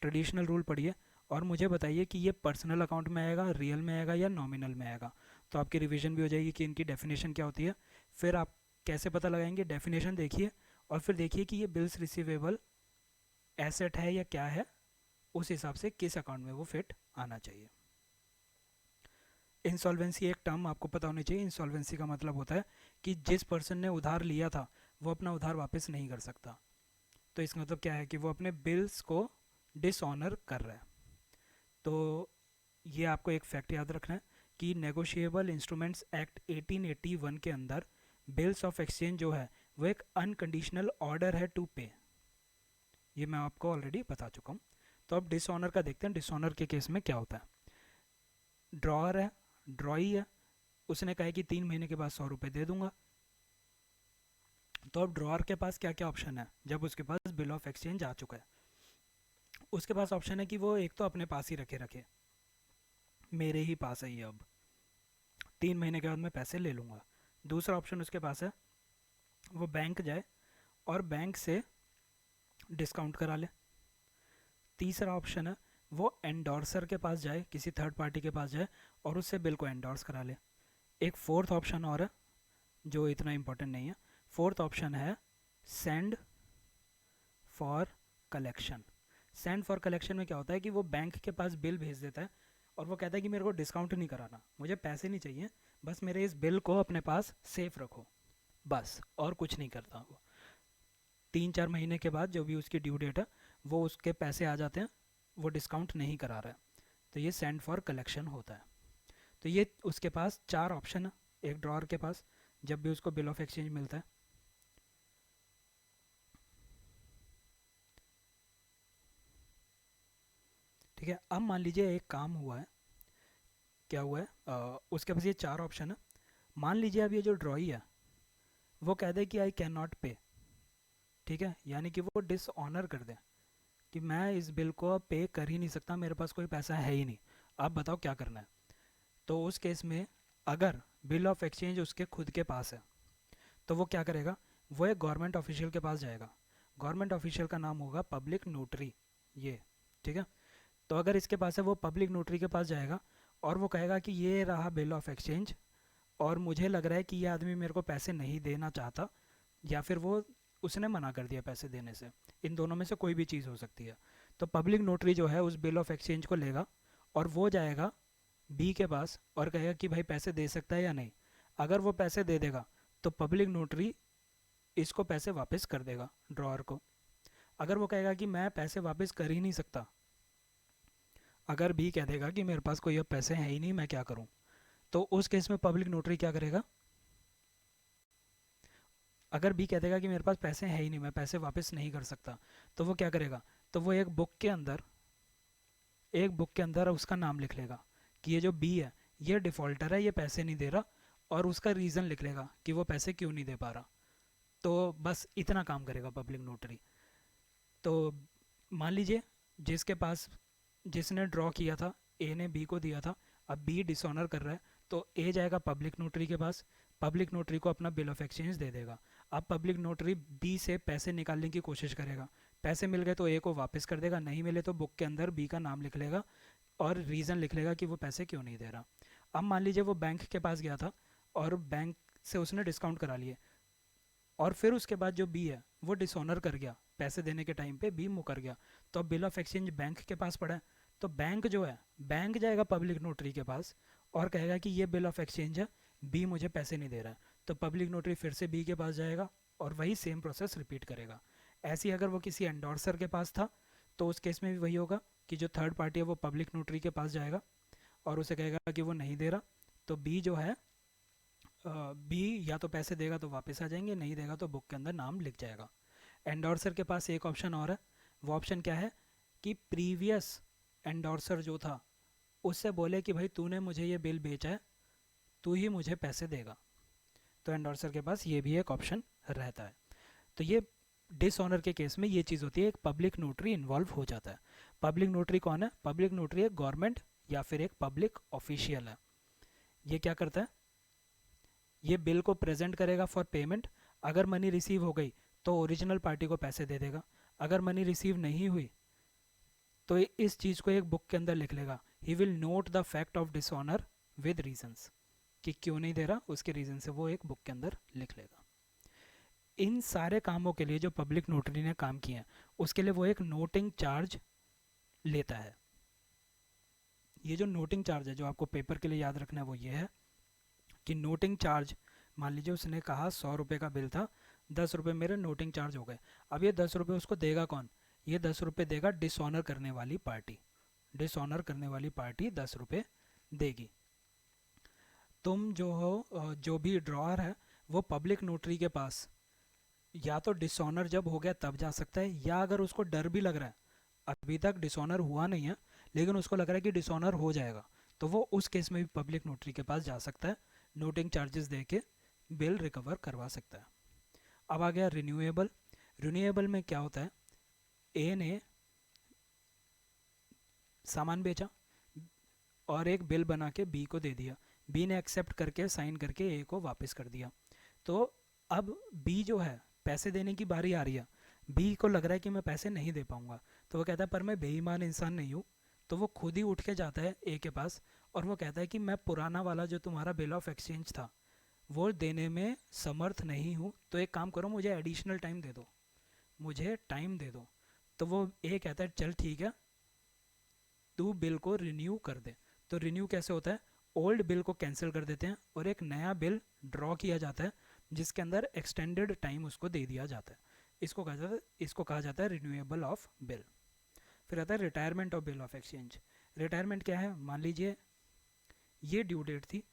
ट्रेडिशनल रूल पढ़िए और मुझे बताइए कि ये पर्सनल अकाउंट में आएगा, रियल में आएगा या नॉमिनल में आएगा। तो आपकी रिवीजन भी हो जाएगी कि इनकी डेफिनेशन क्या होती है। फिर आप कैसे पता लगाएंगे, डेफिनेशन देखिए और फिर देखिए कि ये बिल्स रिसीवेबल एसेट है या क्या है, उस हिसाब से किस अकाउंट में वो फिट आना चाहिए। इंसॉल्वेंसी एक टर्म आपको पता होनी चाहिए। इंसॉल्वेंसी का मतलब होता है कि जिस पर्सन ने उधार लिया था वो अपना उधार वापस नहीं कर सकता। तो इसका मतलब क्या है कि वो अपने बिल्स को डिसऑनर कर रहा है। तो ये आपको एक फैक्ट याद रखना है कि नेगोशिएबल इंस्ट्रूमेंट्स एक्ट 1881 के अंदर बिल्स ऑफ एक्सचेंज जो है वो एक अनकंडीशनल ऑर्डर है टू पे। ये मैं आपको ऑलरेडी बता चुका हूँ। तो अब डिसऑनर का देखते हैं, डिसऑनर के केस में क्या होता है। ड्रॉअर है, ड्रॉई है, उसने कहा कि 3 महीने के बाद 100 रुपये दे दूंगा। तो अब ड्रॉअर के पास क्या क्या ऑप्शन है जब उसके पास बिल ऑफ एक्सचेंज आ चुका है। उसके पास ऑप्शन है कि वो एक तो अपने पास ही रखे रखे, मेरे ही पास है ये, अब 3 महीने के बाद मैं पैसे ले लूँगा। दूसरा ऑप्शन उसके पास है वो बैंक जाए और बैंक से डिस्काउंट करा ले। तीसरा ऑप्शन है वो एंडोर्सर के पास जाए, किसी थर्ड पार्टी के पास जाए और उससे बिल को एंडोर्स करा ले। एक फोर्थ ऑप्शन और है जो इतना इम्पोर्टेंट नहीं है। फोर्थ ऑप्शन है send for collection. Send for collection में क्या होता है कि वो बैंक के पास बिल भेज देता है और वो कहता है कि मेरे को डिस्काउंट नहीं कराना, मुझे पैसे नहीं चाहिए, बस मेरे इस बिल को अपने पास सेफ रखो, बस, और कुछ नहीं करता वो। 3-4 महीने के बाद जो भी उसकी ड्यू डेट है वो उसके पैसे आ जाते हैं, वो डिस्काउंट नहीं करा रहा है, तो ये सेंड फॉर कलेक्शन होता है। तो ये उसके पास 4 ऑप्शन है एक ड्रॉअर के पास जब भी उसको बिल ऑफ एक्सचेंज मिलता है। ठीक है, अब मान लीजिए एक काम हुआ है, क्या हुआ है, उसके पास ये 4 ऑप्शन है। मान लीजिए अब ये जो ड्रॉई है वो कह दे कि आई कैन नॉट पे, ठीक है, यानी कि वो डिसऑनर कर दे कि मैं इस बिल को अब पे कर ही नहीं सकता, मेरे पास कोई पैसा है ही नहीं, आप बताओ क्या करना है। तो उस केस में अगर बिल ऑफ एक्सचेंज उसके खुद के पास है तो वो क्या करेगा, वो एक गवर्नमेंट ऑफिशियल के पास जाएगा। गवर्नमेंट ऑफिशियल का नाम होगा पब्लिक नोटरी, ये, ठीक है। तो अगर इसके पास है वो पब्लिक नोटरी के पास जाएगा और वो कहेगा कि ये रहा बिल ऑफ एक्सचेंज और मुझे लग रहा है कि ये आदमी मेरे को पैसे नहीं देना चाहता, या फिर वो उसने मना कर दिया पैसे देने से, इन दोनों में से कोई भी चीज़ हो सकती है। तो पब्लिक नोटरी जो है उस बिल ऑफ एक्सचेंज को लेगा और वो जाएगा बी के पास और कहेगा कि भाई पैसे दे सकता है या नहीं। अगर वो पैसे दे देगा तो पब्लिक नोटरी इसको पैसे वापस कर देगा ड्रॉअर को। अगर वो कहेगा कि मैं पैसे वापस कर ही नहीं सकता, अगर बी कह देगा कि मेरे पास कोई अब पैसे हैं ही नहीं, मैं क्या करूं, तो उस केस में पब्लिक नोटरी क्या करेगा। अगर बी कह देगा कि मेरे पास पैसे हैं ही नहीं, मैं पैसे वापस नहीं कर सकता, तो वो क्या करेगा, तो वो एक बुक के अंदर उसका नाम लिख लेगा कि ये जो बी है ये डिफ़ॉल्टर है, ये पैसे नहीं दे रहा, और उसका रीज़न लिख लेगा कि वो पैसे क्यों नहीं दे पा रहा। तो बस इतना काम करेगा पब्लिक नोटरी। तो मान लीजिए जिसके पास, जिसने ड्रॉ किया था, ए ने बी को दिया था, अब बी डिसऑनर कर रहा है, तो ए जाएगा पब्लिक नोटरी के पास, पब्लिक नोटरी को अपना बिल ऑफ एक्सचेंज दे देगा। अब पब्लिक नोटरी बी से पैसे निकालने की कोशिश करेगा, पैसे मिल गए तो ए को वापस कर देगा, नहीं मिले तो बुक के अंदर बी का नाम लिख लेगा और रीज़न लिख लेगा कि वो पैसे क्यों नहीं दे रहा। अब मान लीजिए वो बैंक के पास गया था और बैंक से उसने डिस्काउंट करा लिए, और फिर उसके बाद जो बी है वो डिसऑनर कर गया, पैसे देने के टाइम पे बी मुकर गया, तो अब बिल ऑफ एक्सचेंज बैंक के पास पड़ा है। तो बैंक जो है, बैंक जाएगा पब्लिक नोटरी के पास और कहेगा कि ये बिल ऑफ एक्सचेंज है, बी मुझे पैसे नहीं दे रहा है, तो पब्लिक नोटरी फिर से बी के पास जाएगा और वही सेम प्रोसेस रिपीट करेगा। ऐसे ही अगर वो किसी एंडोर्सर के पास था तो उस केस में भी वही होगा कि जो थर्ड पार्टी है वो पब्लिक नोटरी के पास जाएगा और उसे कहेगा कि वो नहीं दे रहा, तो बी जो है, बी या तो पैसे देगा तो वापस आ जाएंगे, नहीं देगा तो बुक के अंदर नाम लिख जाएगा। एंडोर्सर के पास एक ऑप्शन और है, वो ऑप्शन क्या है कि प्रीवियस एंडोर्सर जो था उससे बोले कि भाई तूने मुझे ये बिल बेचा है, तू ही मुझे पैसे देगा, तो एंडोर्सर के पास ये भी एक ऑप्शन रहता है। तो ये डिसऑनर के केस में ये चीज़ होती है, एक पब्लिक नोटरी इन्वॉल्व हो जाता है। पब्लिक नोटरी कौन है, पब्लिक नोटरी एक गवर्नमेंट या फिर एक पब्लिक ऑफिशियल है। ये क्या करता है, ये बिल को प्रेजेंट करेगा फॉर पेमेंट, अगर मनी रिसीव हो गई तो ओरिजिनल पार्टी को पैसे दे देगा, अगर मनी रिसीव नहीं हुई तो इस चीज़ को एक बुक के अंदर लिख लेगा, he will note the fact of dishonour with reasons, कि क्यों नहीं दे रहा उसके रीज़न से वो एक बुक के अंदर लिख लेगा। इन सारे कामों के लिए जो पब्लिक नोटरी ने काम किए हैं उसके लिए वो एक नोटिंग चार्ज लेता है। ये जो नोटिंग चार्ज है जो आपको पेपर के लिए याद रखना है वो ये है कि नोटिंग चार्ज, मान लीजिए उसने कहा 100 रुपये का बिल था, ₹10 मेरे नोटिंग चार्ज हो गए। अब ये ₹10 उसको देगा कौन? ये ₹10 देगा डिसऑनर करने वाली पार्टी। डिसऑनर करने वाली पार्टी ₹10 देगी। तुम जो हो जो भी ड्रॉअर है वो पब्लिक नोटरी के पास या तो डिसऑनर जब हो गया तब जा सकता है, या अगर उसको डर भी लग रहा है, अभी तक डिसऑनर हुआ नहीं है लेकिन उसको लग रहा है कि डिसऑनर हो जाएगा, तो वो उस केस में भी पब्लिक नोटरी के पास जा सकता है, नोटिंग चार्जेस दे के बिल रिकवर करवा सकता है। अब आ गया रिन्यूएबल। रिन्यूएबल में क्या होता है? ए ने सामान बेचा और एक बिल बना के बी को दे दिया, बी ने एक्सेप्ट करके साइन करके ए को वापस कर दिया। तो अब बी जो है पैसे देने की बारी आ रही है, बी को लग रहा है कि मैं पैसे नहीं दे पाऊंगा, तो वो कहता है पर मैं बेईमान इंसान नहीं हूँ। तो वो खुद ही उठ के जाता है ए के पास और वो कहता है कि मैं पुराना वाला जो तुम्हारा बिल ऑफ एक्सचेंज था वो देने में समर्थ नहीं हूँ, तो एक काम करो मुझे एडिशनल टाइम दे दो, मुझे टाइम दे दो। तो वो ए कहता है चल ठीक है, तू बिल को रिन्यू कर दे। तो रिन्यू कैसे होता है? ओल्ड बिल को कैंसिल कर देते हैं और एक नया बिल ड्रॉ किया जाता है जिसके अंदर एक्सटेंडेड टाइम उसको दे दिया जाता है। इसको कहा जाता है रिन्यूएबल ऑफ बिल। फिर आता है retirement of bill of exchange. Retirement क्या है? मान लीजिए ये ड्यू डेट थी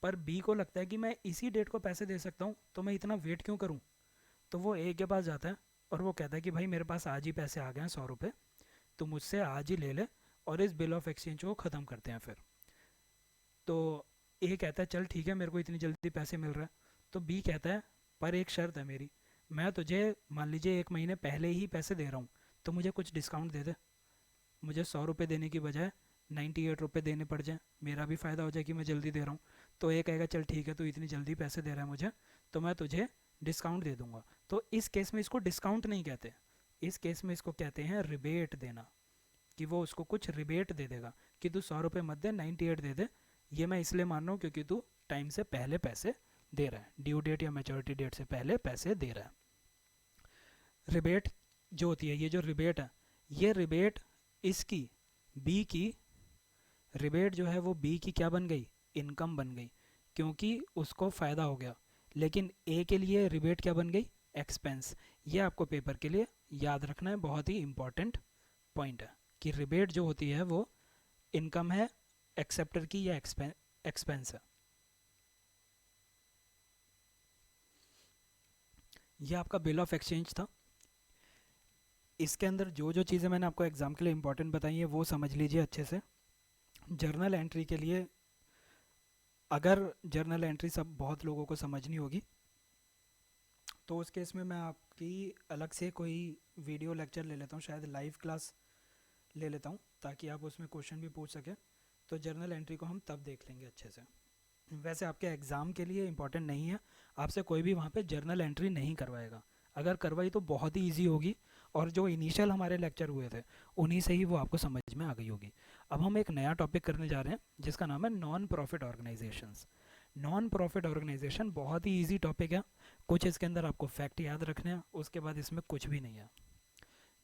पर बी को लगता है कि मैं इसी डेट को पैसे दे सकता हूँ, तो मैं इतना वेट क्यों करूँ? तो वो ए के पास जाता है और वो कहता है कि भाई मेरे पास आज ही पैसे आ गए हैं ₹100, तो मुझसे आज ही ले ले और इस बिल ऑफ एक्सचेंज को ख़त्म करते हैं फिर। तो ए कहता है चल ठीक है मेरे को इतनी जल्दी पैसे मिल रहा है। तो बी कहता है पर एक शर्त है मेरी, मैं तुझे मान लीजिए 1 महीने पहले ही पैसे दे रहा हूँ, तो मुझे कुछ डिस्काउंट दे दे, मुझे ₹100 देने की बजाय ₹98 देने पड़ जाए, मेरा भी फ़ायदा हो जाए कि मैं जल्दी दे रहा हूँ। तो ये कहेगा चल ठीक है तू इतनी जल्दी पैसे दे रहा है मुझे, तो मैं तुझे डिस्काउंट दे दूंगा। तो इस केस में इसको डिस्काउंट नहीं कहते, इस केस में इसको कहते हैं रिबेट देना, कि वो उसको कुछ रिबेट दे देगा कि तू ₹100 मत दे 98 दे दे, ये मैं इसलिए मान रहा हूँ क्योंकि तू टाइम से पहले पैसे दे रहा है, ड्यू डेट या मेच्योरिटी डेट से पहले पैसे दे रहा है। रिबेट जो होती है, ये जो रिबेट है, ये रिबेट इसकी बी की रिबेट जो है वो बी की क्या बन गई? इनकम बन गई, क्योंकि उसको फ़ायदा हो गया। लेकिन ए के लिए रिबेट क्या बन गई? एक्सपेंस। ये आपको पेपर के लिए याद रखना है, बहुत ही इंपॉर्टेंट पॉइंट है कि रिबेट जो होती है वो इनकम है एक्सेप्टर की या एक्सपेंस है। ये आपका बिल ऑफ एक्सचेंज था। इसके अंदर जो जो चीज़ें मैंने आपको एग्जाम के लिए इंपॉर्टेंट बताई हैं वो समझ लीजिए अच्छे से। जर्नल एंट्री के लिए, अगर जर्नल एंट्री सब बहुत लोगों को समझनी होगी तो उस केस में मैं आपकी अलग से कोई वीडियो लेक्चर ले लेता हूँ, शायद लाइव क्लास ले लेता हूँ ताकि आप उसमें क्वेश्चन भी पूछ सकें। तो जर्नल एंट्री को हम तब देख लेंगे अच्छे से। वैसे आपके एग्ज़ाम के लिए इम्पॉर्टेंट नहीं है, आपसे कोई भी वहाँ पे जर्नल एंट्री नहीं करवाएगा, अगर करवाई तो बहुत ही इजी होगी और जो इनिशियल हमारे लेक्चर हुए थे उन्हीं से ही वो आपको समझ में आ गई होगी। अब हम एक नया टॉपिक करने जा रहे हैं जिसका नाम है non profit organisations. Non profit organisation बहुत ही ईजी टॉपिक है, कुछ इसके अंदर आपको फैक्ट याद रखने हैं, उसके बाद इसमें कुछ भी नहीं है।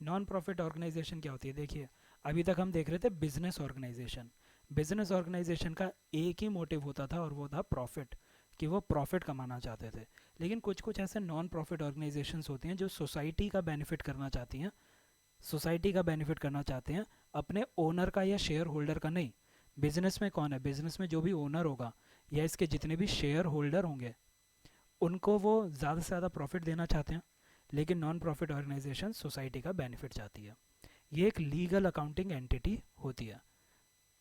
नॉन प्रॉफिट ऑर्गेनाइजेशन क्या होती है? देखिए अभी तक हम देख रहे थे बिजनेस ऑर्गेनाइजेशन। बिजनेस ऑर्गेनाइजेशन का एक ही मोटिव होता था और वो था प्रॉफिट, कि वो प्रॉफिट कमाना चाहते थे। लेकिन कुछ कुछ ऐसे नॉन प्रॉफिट ऑर्गेनाइजेशंस होती हैं जो सोसाइटी का बेनिफिट करना चाहती हैं, सोसाइटी का बेनिफिट करना चाहते हैं, अपने ओनर का या शेयर होल्डर का नहीं। बिजनेस में कौन है? बिजनेस में जो भी ओनर होगा या इसके जितने भी शेयर होल्डर होंगे उनको वो ज़्यादा से ज़्यादा प्रॉफिट देना चाहते हैं। लेकिन नॉन प्रॉफिट ऑर्गेनाइजेशन सोसाइटी का बेनिफिट चाहती है। ये एक लीगल अकाउंटिंग एंटिटी होती है।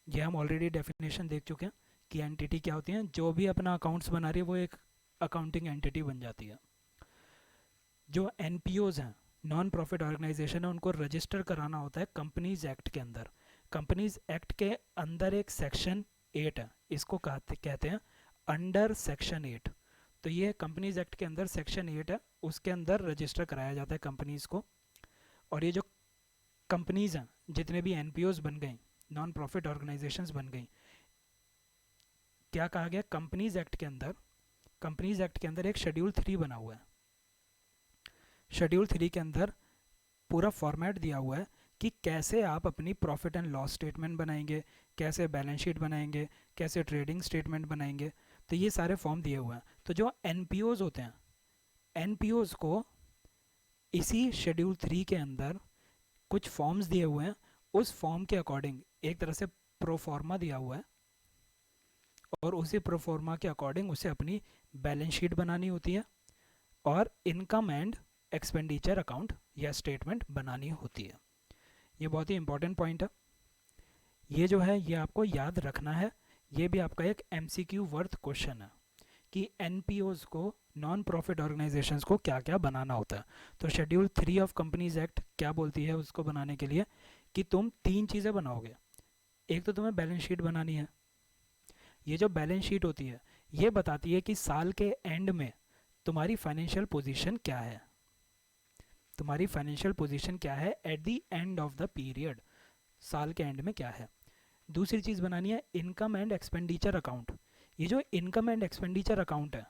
ये हम ऑलरेडी डेफिनेशन देख चुके हैं कि एंटिटी क्या होती है, जो भी अपना अकाउंट्स बना रही है वो एक अकाउंटिंग एंटिटी बन जाती है। जो एनपीओज हैं, नॉन प्रॉफिट ऑर्गेनाइजेशन है, उनको रजिस्टर कराना होता है कंपनीज एक्ट के अंदर। कंपनीज एक्ट के अंदर एक सेक्शन 8 है, इसको कहते हैं अंडर सेक्शन 8। तो ये कंपनीज एक्ट के अंदर सेक्शन 8 है, उसके अंदर रजिस्टर कराया जाता है कंपनीज को। और ये जो कंपनीज हैं, जितने भी एनपीओज बन गई, नॉन प्रॉफिट ऑर्गेनाइजेशंस बन गई, क्या कहा गया कंपनीज एक्ट के अंदर? कंपनीज एक्ट के अंदर एक शेड्यूल 3 बना हुआ है। शेड्यूल 3 के अंदर पूरा फॉर्मेट दिया हुआ है कि कैसे आप अपनी प्रॉफिट एंड लॉस स्टेटमेंट बनाएंगे, कैसे बैलेंस शीट बनाएंगे, कैसे ट्रेडिंग स्टेटमेंट बनाएंगे। तो ये सारे फॉर्म दिए हुए हैं। तो जो एनपीओज होते हैं, एनपीओज को इसी शेड्यूल 3 के अंदर कुछ फॉर्म्स दिए हुए हैं, उस फॉर्म के अकॉर्डिंग एक तरह से प्रोफॉर्मा दिया हुआ है, और उसी प्रोफॉर्मा के अकॉर्डिंग उसे अपनी बैलेंस शीट बनानी होती है और इनकम एंड एक्सपेंडिचर अकाउंट या स्टेटमेंट बनानी होती है। ये बहुत ही इंपॉर्टेंट पॉइंट है। ये जो है ये आपको याद रखना है। ये भी आपका एक एमसीक्यू वर्थ क्वेश्चन है कि एनपीओज को, नॉन प्रॉफिट ऑर्गेनाइजेशंस को क्या क्या बनाना होता है। तो शेड्यूल 3 ऑफ कंपनीज एक्ट क्या बोलती है उसको बनाने के लिए कि तुम 3 चीज़ें बनाओगे। एक तो तुम्हें बैलेंस शीट बनानी है। ये जो बैलेंस शीट होती है ये बताती है कि साल के एंड में तुम्हारी फाइनेंशियल पोजीशन क्या है, तुम्हारी फाइनेंशियल पोजीशन क्या है at the end of the period, साल के एंड में क्या है। दूसरी चीज़ बनानी है इनकम एंड एक्सपेंडिचर अकाउंट। ये जो इनकम एंड एक्सपेंडिचर अकाउंट है,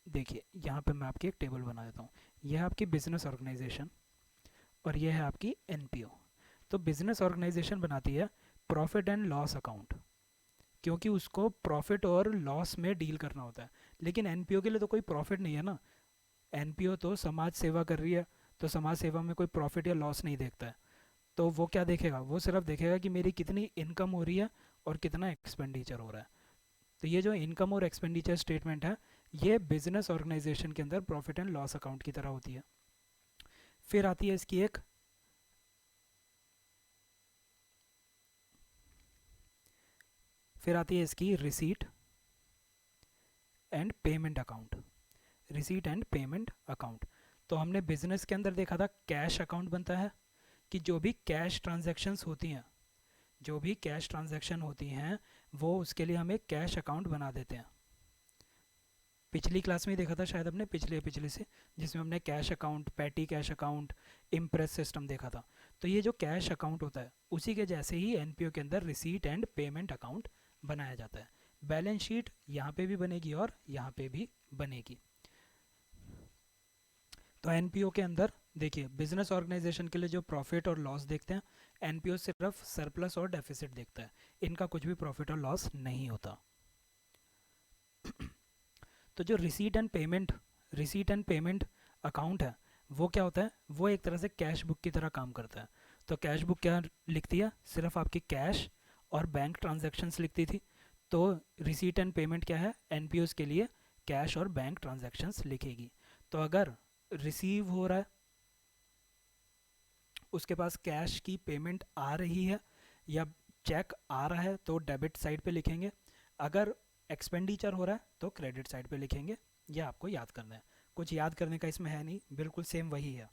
देखिए यहाँ पे मैं आपकी एक टेबल बना देता हूँ। यह है आपकी बिजनेस ऑर्गेनाइजेशन और यह है आपकी एनपीओ। तो बिजनेस ऑर्गेनाइजेशन बनाती है प्रॉफिट एंड लॉस अकाउंट, क्योंकि उसको प्रॉफिट और लॉस में डील करना होता है। लेकिन एनपीओ के लिए तो कोई प्रॉफिट नहीं है ना, एनपीओ तो समाज सेवा कर रही है, तो समाज सेवा में कोई प्रॉफिट या लॉस नहीं देखता है। तो वो क्या देखेगा, वो सिर्फ देखेगा कि मेरी कितनी इनकम हो रही है और कितना एक्सपेंडिचर हो रहा है। तो ये जो इनकम और एक्सपेंडिचर स्टेटमेंट है ये बिजनेस ऑर्गेनाइजेशन के अंदर प्रॉफिट एंड लॉस अकाउंट की तरह होती है। फिर आती है इसकी एक receipt and payment account. Receipt and payment account, तो हमने बिजनेस के अंदर देखा था कैश अकाउंट बनता है कि जो भी कैश ट्रांजैक्शंस होती हैं, जो भी कैश ट्रांजैक्शन होती हैं वो उसके लिए हम एक कैश अकाउंट बना देते हैं। पिछली क्लास में ही देखा था शायद हमने, पिछले से, जिसमें हमने cash account, petty cash account, impress system देखा था। तो ये जो कैश अकाउंट होता है उसी के जैसे ही एनपीओ के अंदर रिसीट एंड पेमेंट अकाउंट बनाया जाता है। बैलेंस शीट यहाँ पे भी बनेगी और यहाँ पे भी बनेगी। तो एनपीओ के अंदर देखिए बिजनेस ऑर्गेनाइजेशन के लिए जो प्रॉफिट और लॉस देखते हैं, एनपीओ सिर्फ सरप्लस और डेफिसिट देखता है, इनका कुछ भी प्रॉफिट और लॉस नहीं होता। तो जो रिसीट एंड पेमेंट अकाउंट है वो क्या होता है, वो एक तरह से कैश बुक की तरह काम करता है। तो कैश बुक क्या लिखती है, सिर्फ आपकी कैश और बैंक ट्रांजैक्शंस लिखती थी। तो रिसीट एंड पेमेंट क्या है, एनपीओज के लिए कैश और बैंक ट्रांजैक्शंस लिखेगी। तो अगर रिसीव हो रहा है, उसके पास कैश की पेमेंट आ रही है या चेक आ रहा है तो डेबिट साइड पे लिखेंगे, अगर एक्सपेंडिचर हो रहा है तो क्रेडिट साइड पे लिखेंगे। ये आपको याद करना है, कुछ याद करने का इसमें है नहीं, बिल्कुल सेम वही है।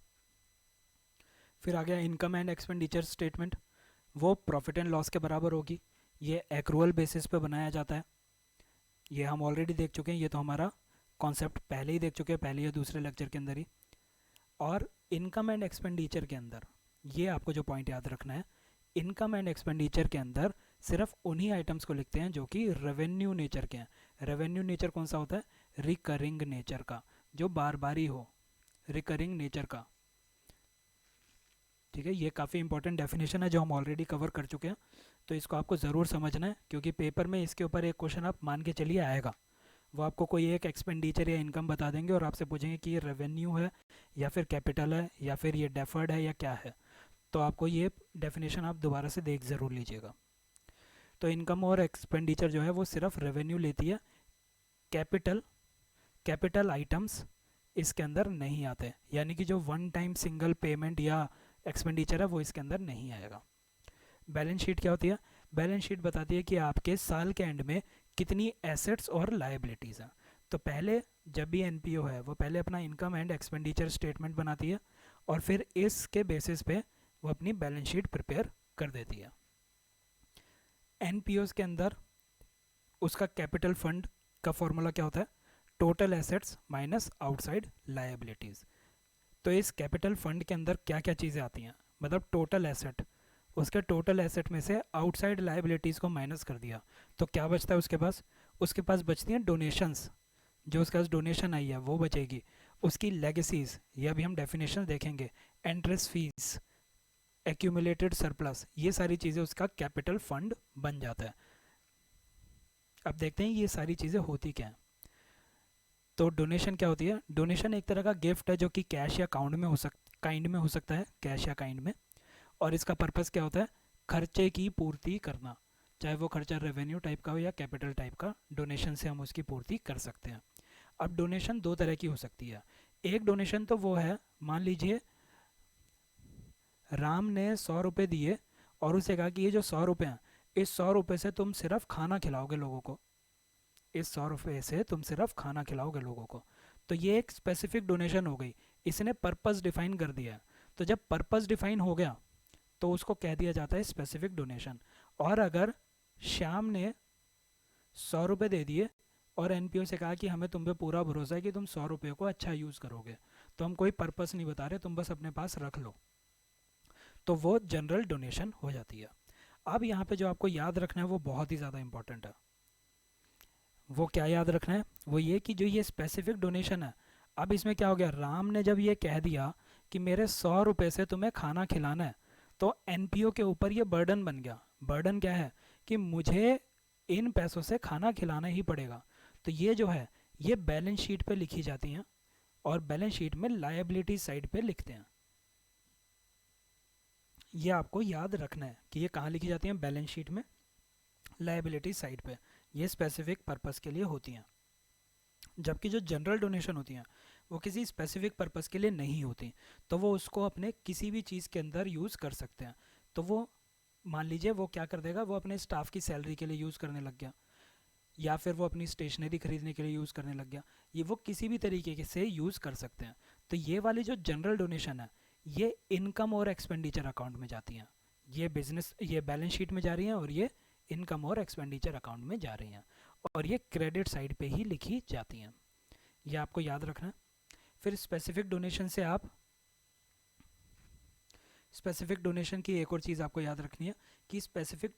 फिर आ गया इनकम एंड एक्सपेंडिचर स्टेटमेंट, वो प्रॉफिट एंड लॉस के बराबर होगी। ये एक्रूअल बेसिस पे बनाया जाता है, ये हम ऑलरेडी देख चुके हैं, ये तो हमारा कॉन्सेप्ट पहले ही देख चुके हैं, पहले या दूसरे लेक्चर के अंदर ही। और इनकम एंड एक्सपेंडिचर के अंदर ये आपको जो पॉइंट याद रखना है, इनकम एंड एक्सपेंडिचर के अंदर सिर्फ उन्हीं आइटम्स को लिखते हैं जो कि रेवेन्यू नेचर के हैं। रेवेन्यू नेचर कौन सा होता है, रिकरिंग नेचर का, जो बार बारी हो, रिकरिंग नेचर का। ठीक है, ये काफ़ी इंपॉर्टेंट डेफिनेशन है जो हम ऑलरेडी कवर कर चुके हैं, तो इसको आपको ज़रूर समझना है, क्योंकि पेपर में इसके ऊपर एक क्वेश्चन आप मान के चलिए आएगा। वो आपको कोई एक एक्सपेंडिचर या इनकम बता देंगे और आपसे पूछेंगे कि ये रेवेन्यू है या फिर कैपिटल है या फिर ये डेफर्ड है या क्या है। तो आपको ये डेफिनेशन आप दोबारा से देख ज़रूर लीजिएगा। तो इनकम और एक्सपेंडिचर जो है वो सिर्फ रेवेन्यू लेती है, कैपिटल आइटम्स इसके अंदर नहीं आते, यानी कि जो वन टाइम सिंगल पेमेंट या एक्सपेंडिचर है वो इसके अंदर नहीं आएगा। बैलेंस शीट क्या होती है, बैलेंस शीट बताती है कि आपके साल के एंड में कितनी एसेट्स और लायबिलिटीज़ हैं। तो पहले जब भी एनपीओ है वो पहले अपना इनकम एंड एक्सपेंडिचर स्टेटमेंट बनाती है और फिर इसके बेसिस पे वो अपनी बैलेंस शीट प्रिपेयर कर देती है। एनपीओज के अंदर उसका कैपिटल फंड का फॉर्मूला क्या होता है, total assets minus outside liabilities. तो इस कैपिटल फंड के अंदर क्या क्या चीज़ें आती हैं, मतलब टोटल एसेट, उसके टोटल एसेट में से आउटसाइड लायबिलिटीज़ को माइनस कर दिया तो क्या बचता है उसके पास बचती हैं डोनेशंस, जो उसके पास डोनेशन आई है वो बचेगी, उसकी लेगेसीज, ये अभी हम डेफिनेशन देखेंगे, इंटरेस्ट फीस, एक्यूमुलेटेड सरप्लस, ये सारी चीज़ें उसका कैपिटल फंड बन जाता है। अब देखते हैं ये सारी चीज़ें होती क्या हैं। तो डोनेशन क्या होती है? डोनेशन एक तरह का गिफ्ट है जो कि कैश या काइंड में हो सकता है, कैश या काइंड में। और इसका पर्पस क्या होता है? खर्चे की पूर्ति करना, चाहे वो खर्चा रेवेन्यू टाइप का हो या कैपिटल टाइप का, डोनेशन से हम उसकी पूर्ति कर सकते हैं। अब डोनेशन दो तरह की हो सकती है। एक डोनेशन तो वो है, मान लीजिए राम ने 100 रुपये दिए और उसे कहा कि ये जो 100 रुपये हैं, इस 100 रुपये से तुम सिर्फ खाना खिलाओगे लोगों को, इस 100 रुपये से तुम सिर्फ खाना खिलाओगे लोगों को। तो ये एक स्पेसिफिक डोनेशन हो गई, इसने पर्पस डिफाइन कर दिया। तो जब पर्पस डिफाइन हो गया तो उसको कह दिया जाता है स्पेसिफिक डोनेशन। और अगर श्याम ने 100 रुपये दे दिए और एनपीओ से कहा कि हमें तुम पे पूरा भरोसा है कि तुम 100 रुपये को अच्छा यूज़ करोगे, तो हम कोई पर्पस नहीं बता रहे, तुम बस अपने पास रख लो, तो वो जनरल डोनेशन हो जाती है। अब यहाँ पे जो आपको याद रखना है वो बहुत ही ज़्यादा इंपॉर्टेंट है। वो क्या याद रखना है? वो ये कि जो ये स्पेसिफिक डोनेशन है, अब इसमें क्या हो गया, राम ने जब ये कह दिया कि मेरे 100 रुपये से तुम्हें खाना खिलाना है, तो एनपीओ के ऊपर ये बर्डन बन गया। बर्डन क्या है? कि मुझे इन पैसों से खाना खिलाना ही पड़ेगा। तो ये जो है, ये बैलेंस शीट पे लिखी जाती हैं और बैलेंस शीट में लायबिलिटी साइड पे लिखते हैं। ये आपको याद रखना है कि ये कहाँ लिखी जाती हैं, बैलेंस शीट में, लायबिलिटी साइड पे। ये स्पेसिफिक पर्पस के लिए होती हैं। जबकि जो जनरल डोनेशन होती हैं वो किसी स्पेसिफिक पर्पस के लिए नहीं होती, तो वो उसको अपने किसी भी चीज़ के अंदर यूज़ कर सकते हैं। तो वो मान लीजिए वो क्या कर देगा, वो अपने स्टाफ की सैलरी के लिए यूज़ करने लग गया, या फिर वो अपनी स्टेशनरी खरीदने के लिए यूज़ करने लग गया, ये वो किसी भी तरीके से यूज़ कर सकते हैं। तो ये वाली जो जनरल डोनेशन है, ये इनकम और एक्सपेंडिचर अकाउंट में जाती हैं। ये बैलेंस शीट में जा रही हैं और ये इनकम और एक्सपेंडिचर अकाउंट में जा रही हैं, और ये क्रेडिट साइड पे ही लिखी जाती हैं। ये आपको याद रखना है। फिर स्पेसिफिक डोनेशन की एक और चीज़ आपको याद रखनी है कि स्पेसिफिक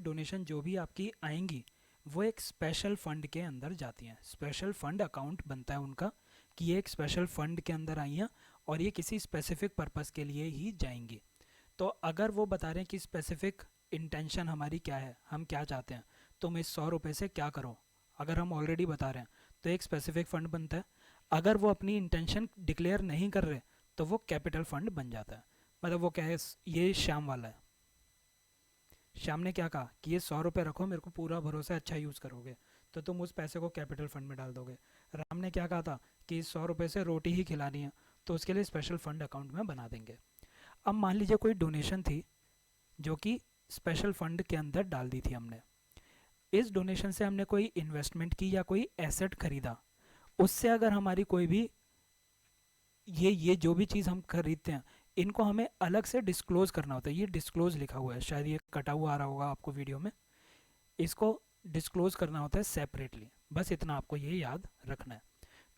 डोनेशन जो भी आपकी आएंगी वो एक स्पेशल फंड के अंदर जाती हैं। स्पेशल फंड अकाउंट बनता है उनका कि ये एक स्पेशल फंड के अंदर आई हैं और ये किसी स्पेसिफिक पर्पस के लिए ही जाएंगी। तो अगर वो बता रहे हैं कि स्पेसिफिक इंटेंशन हमारी क्या है, हम क्या चाहते हैं, तुम इस 100 रुपये से क्या करो, अगर हम ऑलरेडी बता रहे हैं तो एक स्पेसिफिक फंड बनता है। अगर वो अपनी इंटेंशन डिक्लेयर नहीं कर रहे तो वो कैपिटल फंड बन जाता है। मतलब वो क्या है, ये श्याम वाला है, श्याम ने क्या कहा कि ये 100 रुपये रखो, मेरे को पूरा भरोसा है अच्छा यूज़ करोगे, तो तुम उस पैसे को कैपिटल फंड में डाल दोगे। राम ने क्या कहा था कि इस 100 रुपये से रोटी ही खिलानी है, तो उसके लिए स्पेशल फंड अकाउंट में बना देंगे। अब मान लीजिए कोई डोनेशन थी जो कि स्पेशल फंड के अंदर डाल दी थी हमने, इस डोनेशन से हमने कोई इन्वेस्टमेंट की या कोई एसेट खरीदा, उससे अगर हमारी कोई भी ये जो भी चीज़ हम खरीदते हैं इनको हमें अलग से डिस्क्लोज करना होता है। ये डिस्क्लोज लिखा हुआ है, शायद ये कटा हुआ आ रहा होगा आपको वीडियो में, इसको डिस्क्लोज करना होता है सेपरेटली। बस इतना आपको ये याद रखना है।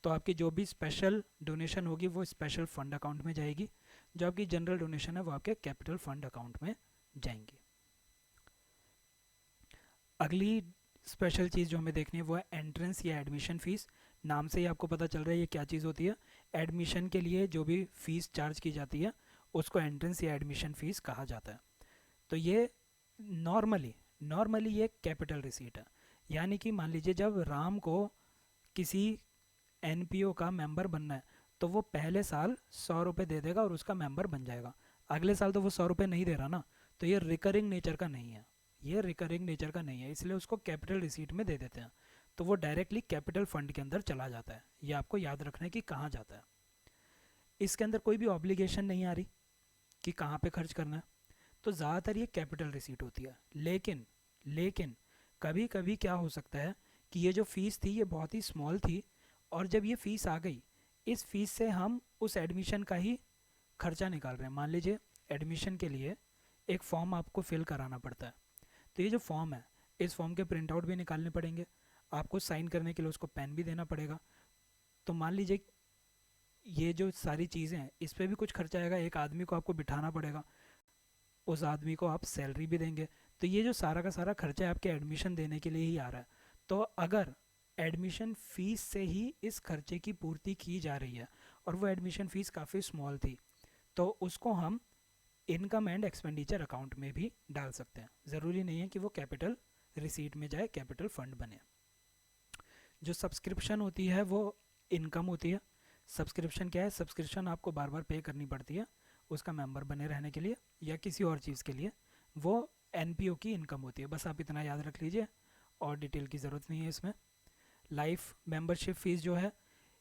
तो आपकी जो भी स्पेशल डोनेशन होगी वो स्पेशल फंड अकाउंट में जाएगी, जो आपकी जनरल डोनेशन है वो आपके कैपिटल फंड अकाउंट में जाएंगी। अगली स्पेशल चीज़ जो हमें देखनी है वो है एंट्रेंस या एडमिशन फ़ीस। नाम से ही आपको पता चल रहा है ये क्या चीज़ होती है। एडमिशन के लिए जो भी फ़ीस चार्ज की जाती है उसको एंट्रेंस या एडमिशन फ़ीस कहा जाता है। तो ये नॉर्मली नॉर्मली ये कैपिटल रिसीट है। यानी कि मान लीजिए जब राम को किसी एनपीओ का मेंबर बनना है तो वो पहले साल 100 रुपये दे देगा और उसका मेंबर बन जाएगा। अगले साल तो वो 100 रुपये नहीं दे रहा ना, तो ये रिकरिंग नेचर का नहीं है, ये रिकरिंग नेचर का नहीं है, इसलिए उसको कैपिटल रिसीट में दे देते हैं। तो वो डायरेक्टली कैपिटल फंड के अंदर चला जाता है। ये आपको याद रखना है कि कहाँ जाता है। इसके अंदर कोई भी ऑब्लिगेशन नहीं आ रही कि कहाँ पे खर्च करना है, तो ज़्यादातर ये कैपिटल रिसीट होती है। लेकिन लेकिन कभी कभी क्या हो सकता है कि ये जो फ़ीस थी ये बहुत ही स्मॉल थी, और जब ये फ़ीस आ गई, इस फीस से हम उस एडमिशन का ही खर्चा निकाल रहे हैं। मान लीजिए एडमिशन के लिए एक फॉर्म आपको फिल कराना पड़ता है, तो ये जो फॉर्म है इस फॉर्म के प्रिंट आउट भी निकालने पड़ेंगे, आपको साइन करने के लिए उसको पेन भी देना पड़ेगा। तो मान लीजिए ये जो सारी चीज़ें हैं इस पर भी कुछ खर्चा आएगा, एक आदमी को आपको बिठाना पड़ेगा, उस आदमी को आप सैलरी भी देंगे। तो ये जो सारा का सारा खर्चा है आपके एडमिशन देने के लिए ही आ रहा है। तो अगर एडमिशन फ़ीस से ही इस खर्चे की पूर्ति की जा रही है और वो एडमिशन फ़ीस काफ़ी स्मॉल थी, तो उसको हम इनकम एंड एक्सपेंडिचर अकाउंट में भी डाल सकते हैं। ज़रूरी नहीं है कि वो कैपिटल रिसीट में जाए, कैपिटल फंड बने। जो सब्सक्रिप्शन होती है वो इनकम होती है। सब्सक्रिप्शन क्या है? सब्सक्रिप्शन आपको बार बार पे करनी पड़ती है उसका मेंबर बने रहने के लिए या किसी और चीज़ के लिए, वो एनपीओ की इनकम होती है। बस आप इतना याद रख लीजिए और डिटेल की ज़रूरत नहीं है इसमें। लाइफ मेंबरशिप फ़ीस जो है,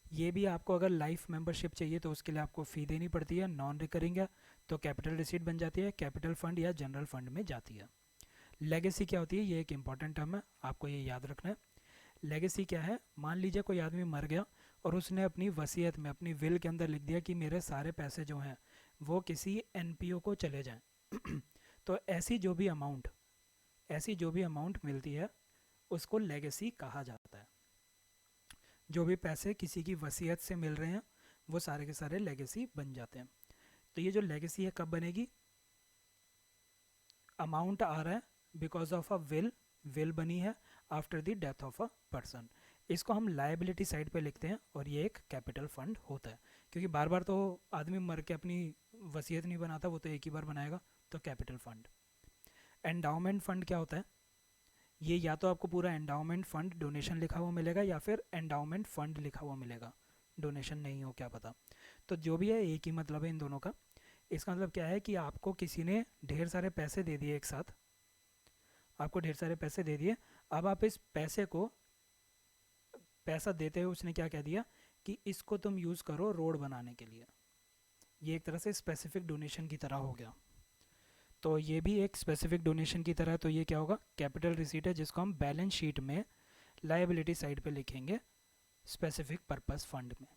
ये भी आपको अगर लाइफ मेंबरशिप चाहिए तो उसके लिए आपको फ़ी देनी पड़ती है, नॉन रिकरिंग है तो कैपिटल रिसीट बन जाती है, कैपिटल फंड या जनरल फंड में जाती है। लेगेसी क्या होती है? ये एक इंपॉर्टेंट टर्म है, आपको ये याद रखना है। लेगेसी क्या है? मान लीजिए कोई आदमी मर गया और उसने अपनी वसीयत में, अपनी विल के अंदर लिख दिया कि मेरे सारे पैसे जो हैं वो किसी एनपीओ को चले जाएं तो ऐसी जो भी अमाउंट मिलती है उसको लेगेसी कहा जाता है। जो भी पैसे किसी की वसीयत से मिल रहे हैं वो सारे के सारे लेगेसी बन जाते हैं। तो ये जो लेगेसी है कब बनेगी? अमाउंट आ रहा है बिकॉज ऑफ अ विल बनी है after the death of a person, इसको हम लायबिलिटी साइड पे लिखते हैं और ये एक कैपिटल फंड होता है। क्योंकि बार बार तो आदमी मर के अपनी वसीयत नहीं बनाता, वो तो एक ही बार बनाएगा, तो कैपिटल फंड। एंडाउमेंट फंड क्या होता है? ये या तो आपको पूरा एंडाउमेंट फंड डोनेशन लिखा हुआ मिलेगा या फिर एंडाउमेंट फंड लिखा हुआ मिलेगा, डोनेशन नहीं हो क्या पता। तो जो भी है एक ही मतलब है इन दोनों का। इसका मतलब क्या है कि आपको किसी ने ढेर सारे पैसे दे दिए एक साथ, आपको ढेर सारे पैसे दे दिए, अब आप इस पैसे को, पैसा देते हुए उसने क्या कह दिया कि इसको तुम यूज़ करो रोड बनाने के लिए। ये एक तरह से स्पेसिफिक डोनेशन की तरह हो गया, तो ये भी एक स्पेसिफिक डोनेशन की तरह है। तो ये क्या होगा? कैपिटल रिसीट है जिसको हम बैलेंस शीट में लायबिलिटी साइड पे लिखेंगे स्पेसिफिक पर्पस फंड में।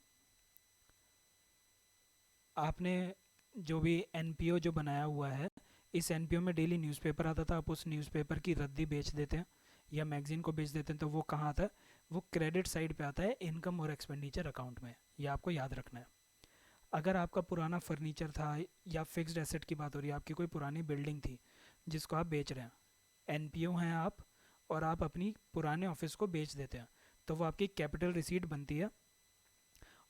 आपने जो भी एनपीओ जो बनाया हुआ है, इस एनपीओ में डेली न्यूज़पेपर आता था, आप उस न्यूज़पेपर की रद्दी बेच देते हैं या मैगजीन को बेच देते हैं, तो वो कहाँ आता है? वो क्रेडिट साइड पे आता है इनकम और एक्सपेंडिचर अकाउंट में। ये आपको याद रखना है। अगर आपका पुराना फर्नीचर था या फिक्स्ड एसेट की बात हो रही है, आपकी कोई पुरानी बिल्डिंग थी जिसको आप बेच रहे हैं, एनपीओ हैं आप और आप अपनी पुराने ऑफिस को बेच देते हैं, तो वो आपकी कैपिटल रिसीट बनती है।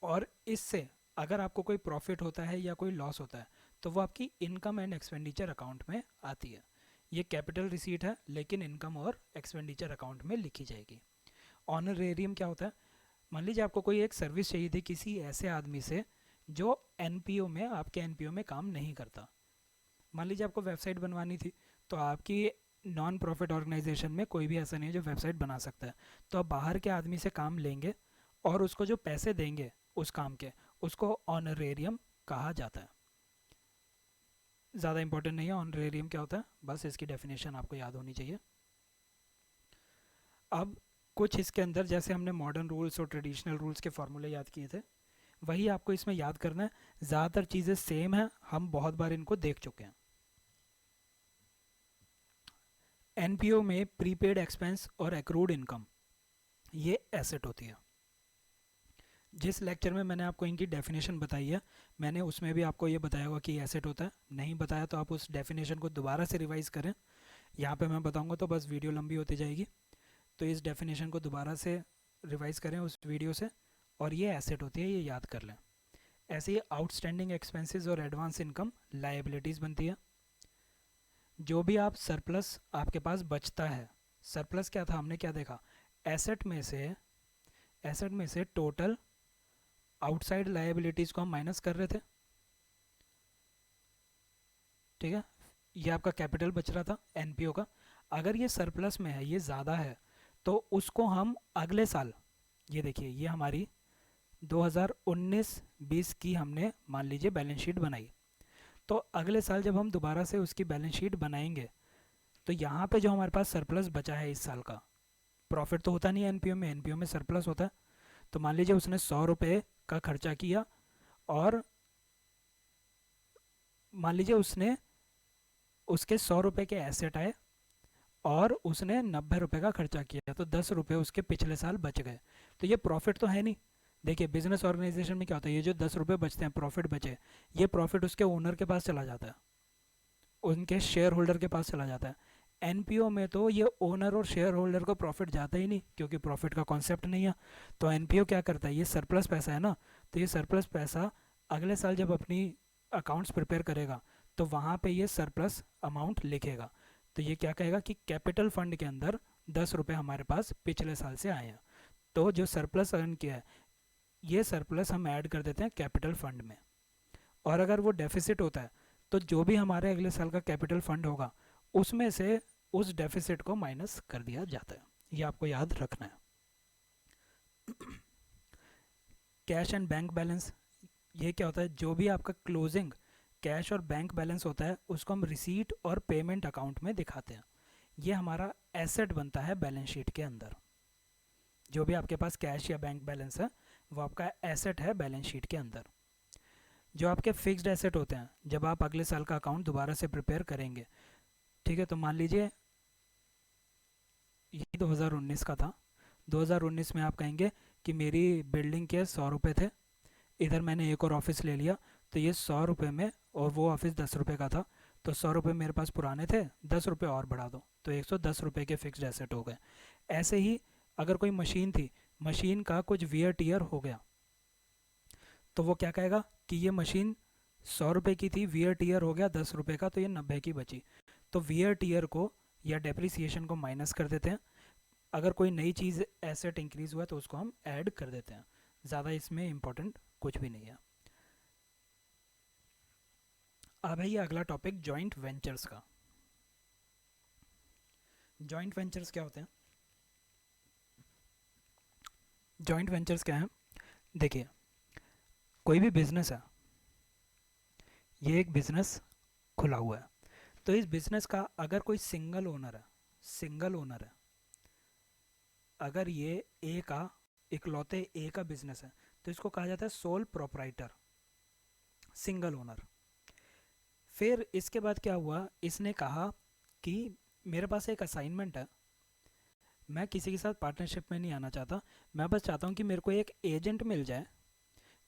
और इससे अगर आपको कोई प्रॉफिट होता है या कोई लॉस होता है तो वो आपकी इनकम एंड एक्सपेंडिचर अकाउंट में आती है। ये कैपिटल रिसीट है लेकिन इनकम और एक्सपेंडिचर अकाउंट में लिखी जाएगी। ऑनरेरियम क्या होता है? मान लीजिए आपको कोई एक सर्विस चाहिए थी किसी ऐसे आदमी से जो एनपीओ में, आपके एनपीओ में काम नहीं करता। मान लीजिए आपको वेबसाइट बनवानी थी, तो आपकी नॉन प्रॉफिट ऑर्गेनाइजेशन में कोई भी ऐसा नहीं है जो वेबसाइट बना सकता है, तो आप बाहर के आदमी से काम लेंगे और उसको जो पैसे देंगे उस काम के, उसको ऑनरेरियम कहा जाता है। ज़्यादा इंपॉर्टेंट नहीं है ऑनरेरियम क्या होता है, बस इसकी डेफिनेशन आपको याद होनी चाहिए। अब कुछ इसके अंदर जैसे हमने मॉडर्न रूल्स और ट्रेडिशनल रूल्स के फॉर्मूले याद किए थे, वही आपको इसमें याद करना है। ज़्यादातर चीज़ें सेम हैं, हम बहुत बार इनको देख चुके हैं। एनपीओ में प्रीपेड एक्सपेंस और एक्रूड इनकम ये एसेट होती है। जिस लेक्चर में मैंने आपको इनकी डेफिनेशन बताई है, मैंने उसमें भी आपको ये बताया होगा कि एसेट होता है। नहीं बताया तो आप उस डेफिनेशन को दोबारा से रिवाइज करें, यहाँ पे मैं बताऊँगा तो बस वीडियो लंबी होती जाएगी। तो इस डेफिनेशन को दोबारा से रिवाइज करें उस वीडियो से, और ये एसेट होती है, ये याद कर लें। ऐसे ही आउटस्टैंडिंग एक्सपेंसेस और एडवांस इनकम लायबिलिटीज़ बनती है। जो भी आप सरप्लस आपके पास बचता है, सरप्लस क्या था, हमने क्या देखा? एसेट में से टोटल आउटसाइड लायबिलिटीज़ को हम माइनस कर रहे थे, ठीक है? ये आपका कैपिटल बच रहा था एनपीओ का। अगर ये सरप्लस में है, ये ज़्यादा है, तो उसको हम अगले साल, ये देखिए ये हमारी 2019-20 की हमने मान लीजिए बैलेंस शीट बनाई, तो अगले साल जब हम दोबारा से उसकी बैलेंस शीट बनाएंगे तो यहाँ पे जो हमारे पास सरप्लस बचा है इस साल का, प्रॉफिट तो होता नहीं है एनपीओ में, एनपीओ में सरप्लस होता है। तो मान लीजिए उसने 100 रुपये का खर्चा किया और मान लीजिए उसने, उसके 100 रुपये के एसेट आए और उसने 90 रुपये का खर्चा किया, तो 10 रुपये उसके पिछले साल बच गए। तो ये प्रॉफिट तो है नहीं। देखिए बिजनेस ऑर्गेनाइजेशन में क्या होता है, ये जो 10 रुपये बचते हैं, प्रॉफिट बचे, ये प्रॉफिट उसके ओनर के पास चला जाता है, उनके शेयर होल्डर के पास चला जाता है। एनपीओ में तो ये ओनर और शेयर होल्डर को प्रॉफिट जाता ही नहीं, क्योंकि प्रॉफिट का कॉन्सेप्ट नहीं है। तो एनपीओ क्या करता है, ये सरप्लस पैसा है ना, तो ये सरप्लस पैसा अगले साल जब अपनी अकाउंट्स प्रिपेयर करेगा तो वहाँ पे ये सरप्लस अमाउंट लिखेगा। तो ये क्या कहेगा कि कैपिटल फंड के अंदर 10 रुपये हमारे पास पिछले साल से आए हैं, तो जो सरप्लस अर्न किया है, ये सरप्लस हम ऐड कर देते हैं कैपिटल फंड में। और अगर वो डेफिसिट होता है तो जो भी हमारे अगले साल का कैपिटल फंड होगा उसमें से उस डेफिसिट को माइनस कर दिया जाता है। ये आपको याद रखना है। कैश एंड बैंक बैलेंस, ये क्या होता है? जो भी आपका क्लोजिंग कैश और बैंक बैलेंस होता है उसको हम रिसीट और पेमेंट अकाउंट में दिखाते हैं। ये हमारा एसेट बनता है बैलेंस शीट के अंदर। जो भी आपके पास कैश या बैंक बैलेंस है वो आपका एसेट है बैलेंस शीट के अंदर। जो आपके फिक्स्ड एसेट होते हैं, जब आप अगले साल का अकाउंट दोबारा से प्रिपेयर करेंगे, ठीक है, तो मान लीजिए ये 2019 का था। 2019 में आप कहेंगे कि मेरी बिल्डिंग के 100 रुपये थे, इधर मैंने एक और ऑफिस ले लिया, तो ये 100 रुपये में, और वो ऑफिस 10 रुपये का था, तो 100 रुपये मेरे पास पुराने थे, 10 रुपये और बढ़ा दो तो 110 रुपये के फिक्स्ड एसेट हो गए। ऐसे ही अगर कोई मशीन थी, मशीन का कुछ वियर टीयर हो गया, तो वो क्या कहेगा कि ये मशीन 100 रुपये की थी, वियर टीयर हो गया 10 रुपये का, तो ये 90 की बची। तो वियर टीयर को या डेप्रिसिएशन को माइनस कर देते हैं। अगर कोई नई चीज़ एसेट इंक्रीज़ हुआ तो उसको हम ऐड कर देते हैं। ज़्यादा इसमें इम्पोर्टेंट कुछ भी नहीं है। अब है ये अगला टॉपिक जॉइंट वेंचर्स का। जॉइंट वेंचर्स क्या होते हैं? जॉइंट वेंचर्स क्या है? देखिए, कोई भी बिजनेस है, ये एक बिजनेस खुला हुआ है, तो इस बिजनेस का अगर कोई सिंगल ओनर है, सिंगल ओनर है, अगर ये ए का, इकलौते ए का बिजनेस है, तो इसको कहा जाता है सोल प्रोप्राइटर, सिंगल ओनर। फिर इसके बाद क्या हुआ, इसने कहा कि मेरे पास एक असाइनमेंट है, मैं किसी के साथ पार्टनरशिप में नहीं आना चाहता, मैं बस चाहता हूँ कि मेरे को एक एजेंट मिल जाए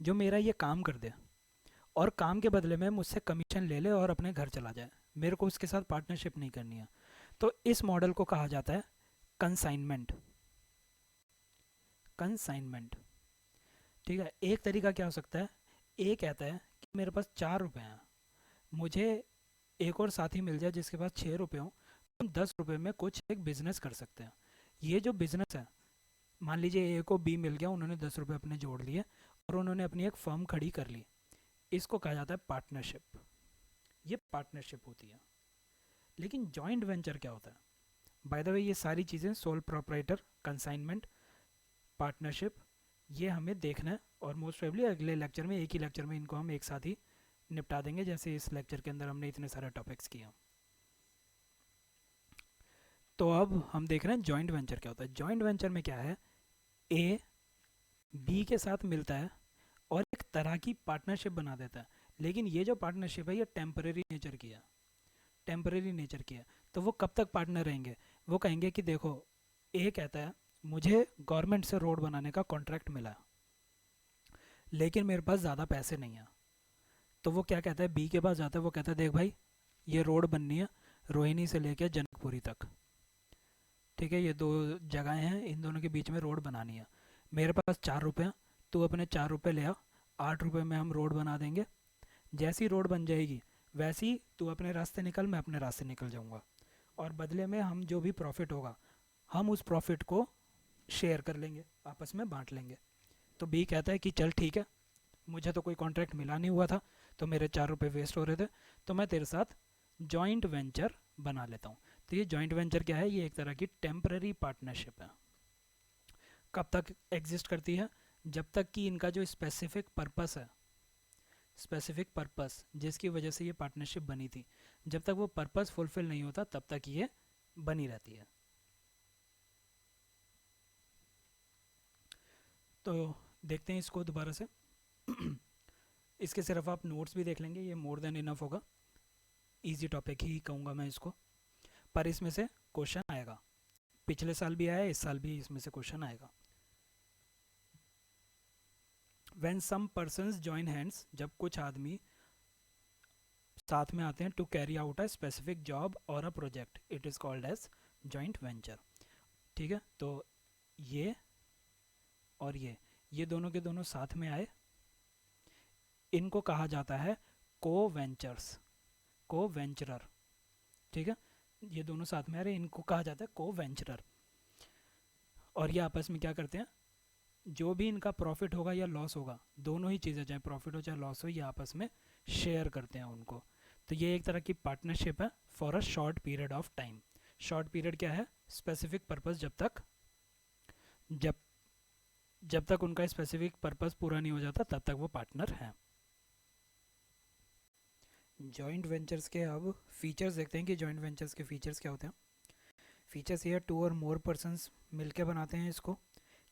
जो मेरा ये काम कर दे और काम के बदले में मुझसे कमीशन ले ले और अपने घर चला जाए, मेरे को उसके साथ पार्टनरशिप नहीं करनी है। तो इस मॉडल को कहा जाता है कंसाइनमेंट। कंसाइनमेंट, ठीक है। एक तरीका क्या हो सकता है, ए कहता है कि मेरे पास 4 रुपये हैं, मुझे एक और साथी मिल जाए जिसके पास 6 रुपये हो, हम 10 रुपये में कुछ एक बिजनेस कर सकते हैं। ये जो बिजनेस है, मान लीजिए ए को बी मिल गया, उन्होंने 10 रुपये अपने जोड़ लिए और उन्होंने अपनी एक फर्म खड़ी कर ली, इसको कहा जाता है पार्टनरशिप। ये पार्टनरशिप होती है। लेकिन जॉइंट वेंचर क्या होता है? बाय द वे, ये सारी चीज़ें सोल प्रोप्राइटर, कंसाइनमेंट, पार्टनरशिप, ये हमें देखना है और मोस्ट प्रोबेबली अगले लेक्चर में, एक ही लेक्चर में इनको हम एक साथ ही निपटा देंगे, जैसे इस लेक्चर के अंदर हमने इतने सारे टॉपिक्स किए। तो अब हम देख रहे हैं जॉइंट वेंचर क्या होता है। जॉइंट वेंचर में क्या है, ए बी के साथ मिलता है और एक तरह की पार्टनरशिप बना देता है, लेकिन ये जो पार्टनरशिप है ये टेम्परेरी नेचर की है, टेम्परेरी नेचर की है। तो वो कब तक पार्टनर रहेंगे? वो कहेंगे कि देखो, ए कहता है मुझे गवर्नमेंट से रोड बनाने का कॉन्ट्रैक्ट मिला है, लेकिन मेरे पास ज़्यादा पैसे नहीं है। तो वो क्या कहता है, बी के पास जाता है, वो कहता है देख भाई, ये रोड बननी है रोहिणी से लेकर जनकपुरी तक, ठीक है, ये 2 जगहें हैं, इन दोनों के बीच में रोड बनानी है, मेरे पास 4 रुपये, तू अपने 4 रुपये ले आ, 8 रुपये में हम रोड बना देंगे, जैसी रोड बन जाएगी वैसी तू अपने रास्ते निकल, मैं अपने रास्ते निकल जाऊंगा, और बदले में हम जो भी प्रॉफिट होगा हम उस प्रॉफिट को शेयर कर लेंगे, आपस में बांट लेंगे। तो बी कहता है कि चल ठीक है, मुझे तो कोई कॉन्ट्रैक्ट मिला नहीं हुआ था, तो मेरे 4 रुपये वेस्ट हो रहे थे, तो मैं तेरे साथ जॉइंट वेंचर बना लेता हूँ। तो ये जॉइंट वेंचर क्या है, ये एक तरह की टेम्पररी पार्टनरशिप है। कब तक एग्जिस्ट करती है? जब तक कि इनका जो स्पेसिफिक पर्पस है, स्पेसिफिक पर्पस जिसकी वजह से ये पार्टनरशिप बनी थी, जब तक वो पर्पस फुलफिल नहीं होता तब तक ये बनी रहती है। तो देखते हैं इसको दोबारा से। इसके सिर्फ आप नोट्स भी देख लेंगे, ये मोर देन इनफ होगा, इजी टॉपिक ही कहूँगा मैं इसको, पर इसमें से क्वेश्चन आएगा, पिछले साल भी आया, इस साल भी इसमें से क्वेश्चन आएगा। When some persons join hands, जब कुछ आदमी साथ में आते हैं, to carry out a specific job or a project, it is called as joint venture, ठीक है। तो ये और ये दोनों के दोनों साथ में आए, इनको कहा जाता है को वेंचर्स, को वेंचरर, ठीक है। ये दोनों साथ में आ रहे हैं, इनको कहा जाता है को वेंचरर। और ये आपस में क्या करते हैं, जो भी इनका प्रॉफिट होगा या लॉस होगा, दोनों ही चीज़ें, चाहे प्रॉफिट हो चाहे लॉस हो, ये आपस में शेयर करते हैं उनको। तो ये एक तरह की पार्टनरशिप है for a short period of time. Short period क्या है? स्पेसिफिक पर्पस, जब जब तक उनका स्पेसिफिक पर्पस पूरा नहीं हो जाता तब तक वो पार्टनर हैं। जॉइंट वेंचर्स के अब फीचर्स देखते हैं कि जॉइंट वेंचर्स के फीचर्स क्या होते हैं। फीचर्स ये 2 और मोर पर्सन्स मिलकर बनाते हैं इसको।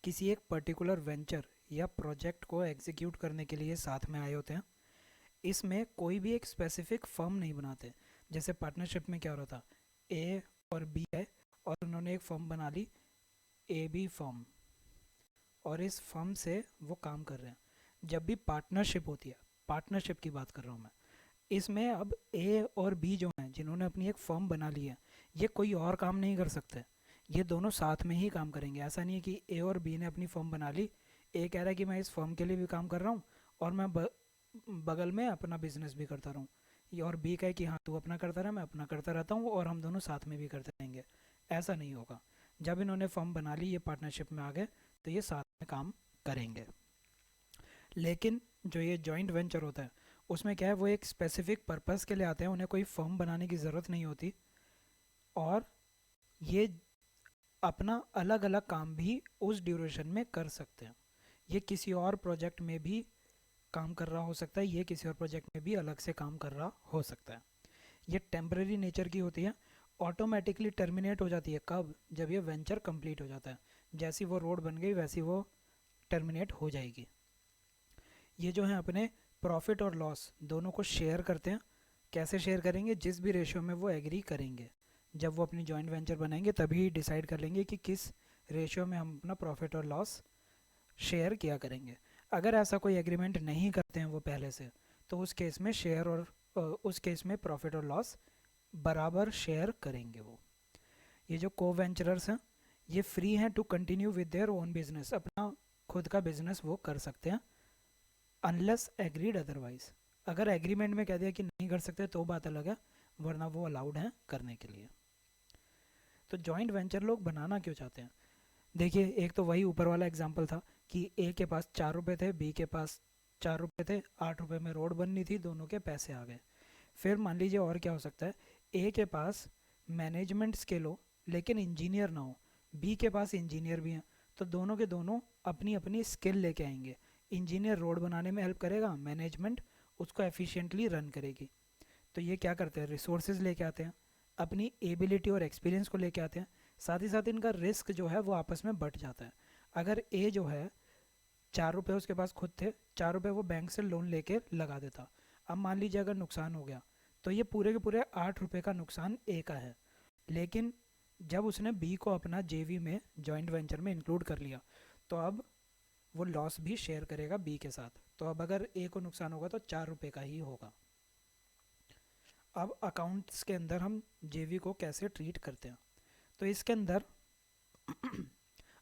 किसी एक पर्टिकुलर वेंचर या प्रोजेक्ट को एग्जीक्यूट करने के लिए साथ में आए होते हैं। इसमें कोई भी एक स्पेसिफिक फर्म नहीं बनाते। जैसे पार्टनरशिप में क्या हो रहा था, ए और बी है और उन्होंने एक फर्म बना ली, ए बी फर्म, और इस फर्म से वो काम कर रहे हैं। जब भी पार्टनरशिप होती है, पार्टनरशिप की बात कर रहा हूँ मैं, इसमें अब ए और बी जो हैं जिन्होंने अपनी एक फर्म बना ली है, ये कोई और काम नहीं कर सकते, ये दोनों साथ में ही काम करेंगे। ऐसा नहीं है कि ए और बी ने अपनी फर्म बना ली, ए कह रहा है कि मैं इस फर्म के लिए भी काम कर रहा हूँ और मैं बगल में अपना बिजनेस भी करता रहूँ, ये और बी कहे कि हाँ तू अपना करता रहा मैं अपना करता रहता हूँ और हम दोनों साथ में भी करते रहेंगे। ऐसा नहीं होगा। जब इन्होंने फर्म बना ली, ये पार्टनरशिप में आ गए, तो ये साथ में काम करेंगे। लेकिन जो ये जॉइंट वेंचर होता है उसमें क्या है, वो एक स्पेसिफिक पर्पस के लिए आते हैं, उन्हें कोई फर्म बनाने की ज़रूरत नहीं होती, और ये अपना अलग अलग काम भी उस ड्यूरेशन में कर सकते हैं। ये किसी और प्रोजेक्ट में भी काम कर रहा हो सकता है, ये किसी और प्रोजेक्ट में भी अलग से काम कर रहा हो सकता है। ये टेम्परेरी नेचर की होती है, ऑटोमेटिकली टर्मिनेट हो जाती है। कब? जब ये वेंचर कंप्लीट हो जाता है। जैसी वो रोड बन गई वैसी वो टर्मिनेट हो जाएगी। ये जो है अपने प्रॉफिट और लॉस दोनों को शेयर करते हैं। कैसे शेयर करेंगे? जिस भी रेशियो में वो एग्री करेंगे। जब वो अपनी जॉइंट वेंचर बनाएंगे तभी डिसाइड कर लेंगे कि किस रेशियो में हम अपना प्रॉफिट और लॉस शेयर किया करेंगे। अगर ऐसा कोई एग्रीमेंट नहीं करते हैं वो पहले से, तो उस केस में शेयर और उस केस में प्रॉफिट और लॉस बराबर शेयर करेंगे वो। ये जो को वेंचरर्स हैं ये फ्री हैं to continue with their own business, अपना खुद का बिजनेस वो कर सकते हैं, अनलेस एग्रीड अदरवाइज। अगर एग्रीमेंट में कह दिया कि नहीं कर सकते तो बात अलग है, वरना वो अलाउड हैं करने के लिए। तो जॉइंट वेंचर लोग बनाना क्यों चाहते हैं? देखिए, एक तो वही ऊपर वाला एग्जांपल था कि ए के पास 4 रुपये थे, बी के पास 4 रुपये थे, 8 रुपये में रोड बननी थी, दोनों के पैसे आ गए। फिर मान लीजिए और क्या हो सकता है, ए के पास मैनेजमेंट स्किल हो लेकिन इंजीनियर ना हो, बी के पास इंजीनियर भी हैं, तो दोनों के दोनों अपनी अपनी स्किल लेके आएंगे। इंजीनियर रोड बनाने में हेल्प करेगा, मैनेजमेंट उसको एफिशिएंटली रन करेगी। तो ये क्या करते हैं, रिसोर्सेज लेके आते हैं, अपनी एबिलिटी और एक्सपीरियंस को लेके आते हैं, साथ ही साथ इनका रिस्क जो है वो आपस में बट जाता है। अगर ए जो है 4 रुपये उसके पास खुद थे, 4 रुपये वो बैंक से लोन लेके लगा देता, अब मान लीजिए अगर नुकसान हो गया तो ये पूरे के पूरे 8 रुपये का नुकसान ए का है। लेकिन जब उसने बी को अपना जेवी में जॉइंट वेंचर में इंक्लूड कर लिया तो अब वो लॉस भी शेयर करेगा बी के साथ। तो अब अगर ए को नुकसान होगा तो 4 रुपये का ही होगा। अब अकाउंट्स के अंदर हम जेवी को कैसे ट्रीट करते हैं, तो इसके अंदर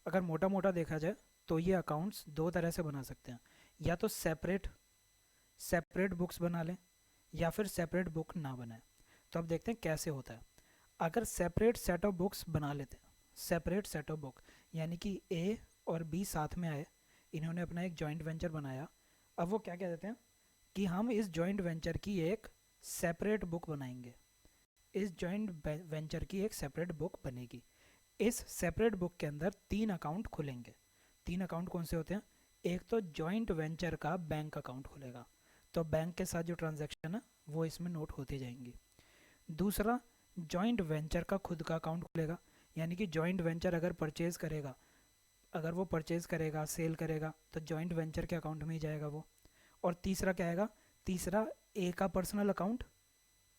अगर मोटा मोटा देखा जाए तो ये अकाउंट्स दो तरह से बना सकते हैं। या तो सेपरेट सेपरेट बुक्स बना लें या फिर सेपरेट बुक ना बनाएं। तो अब देखते हैं कैसे होता है। अगर सेपरेट सेट ऑफ बुक्स बना लेते हैं, सेपरेट सेट ऑफ बुक यानी कि ए और बी साथ में आए, इन्होंने अपना एक जॉइंट वेंचर बनाया। अब वो क्या कह देते हैं कि हम इस जॉइंट वेंचर की एक सेपरेट बुक बनाएंगे, इस जॉइंट वेंचर की एक सेपरेट बुक बनेगी। इस सेपरेट बुक के अंदर 3 अकाउंट खुलेंगे। 3 अकाउंट कौन से होते हैं? एक तो जॉइंट वेंचर का बैंक अकाउंट खुलेगा, तो बैंक के साथ जो ट्रांजैक्शन है वो इसमें नोट होती जाएंगी। दूसरा, जॉइंट वेंचर का खुद का अकाउंट खुलेगा, यानी कि जॉइंट वेंचर अगर परचेज करेगा, अगर वो परचेज करेगा सेल करेगा तो जॉइंट वेंचर के अकाउंट में ही जाएगा वो। और तीसरा क्या आएगा? तीसरा ए का पर्सनल अकाउंट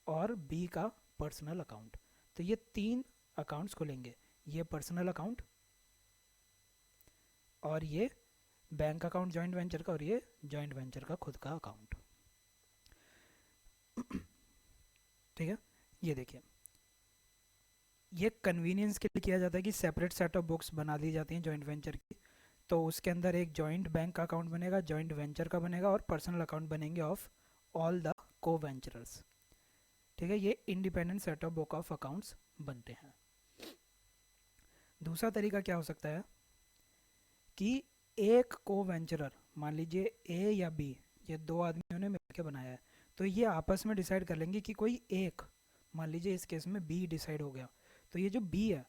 और बी का पर्सनल अकाउंट। तो ये 3 अकाउंट्स खुलेंगे, ये पर्सनल अकाउंट और ये बैंक अकाउंट जॉइंट वेंचर का और ये जॉइंट वेंचर का खुद का अकाउंट। ठीक है, ये देखिए, ये कन्वीनियंस के लिए किया जाता है कि सेपरेट सेट ऑफ बुक्स बना दी जाती हैं जॉइंट वेंचर की, तो उसके अंदर एक जॉइंट बैंक अकाउंट बनेगा, जॉइंट वेंचर का बनेगा और पर्सनल अकाउंट बनेंगे ऑफ ऑल द को वेंचरर्स। ठीक है, ये independent set of book of accounts बनते हैं। दूसरा तरीका क्या हो सकता है कि एक को वेंचरर, मान लीजिए ए या बी, ये दो आदमियों ने मिलकर बनाया है, तो ये आपस में डिसाइड कर लेंगे कि कोई एक, मान लीजिए इस केस में बी डिसाइड हो गया, तो ये जो बी है,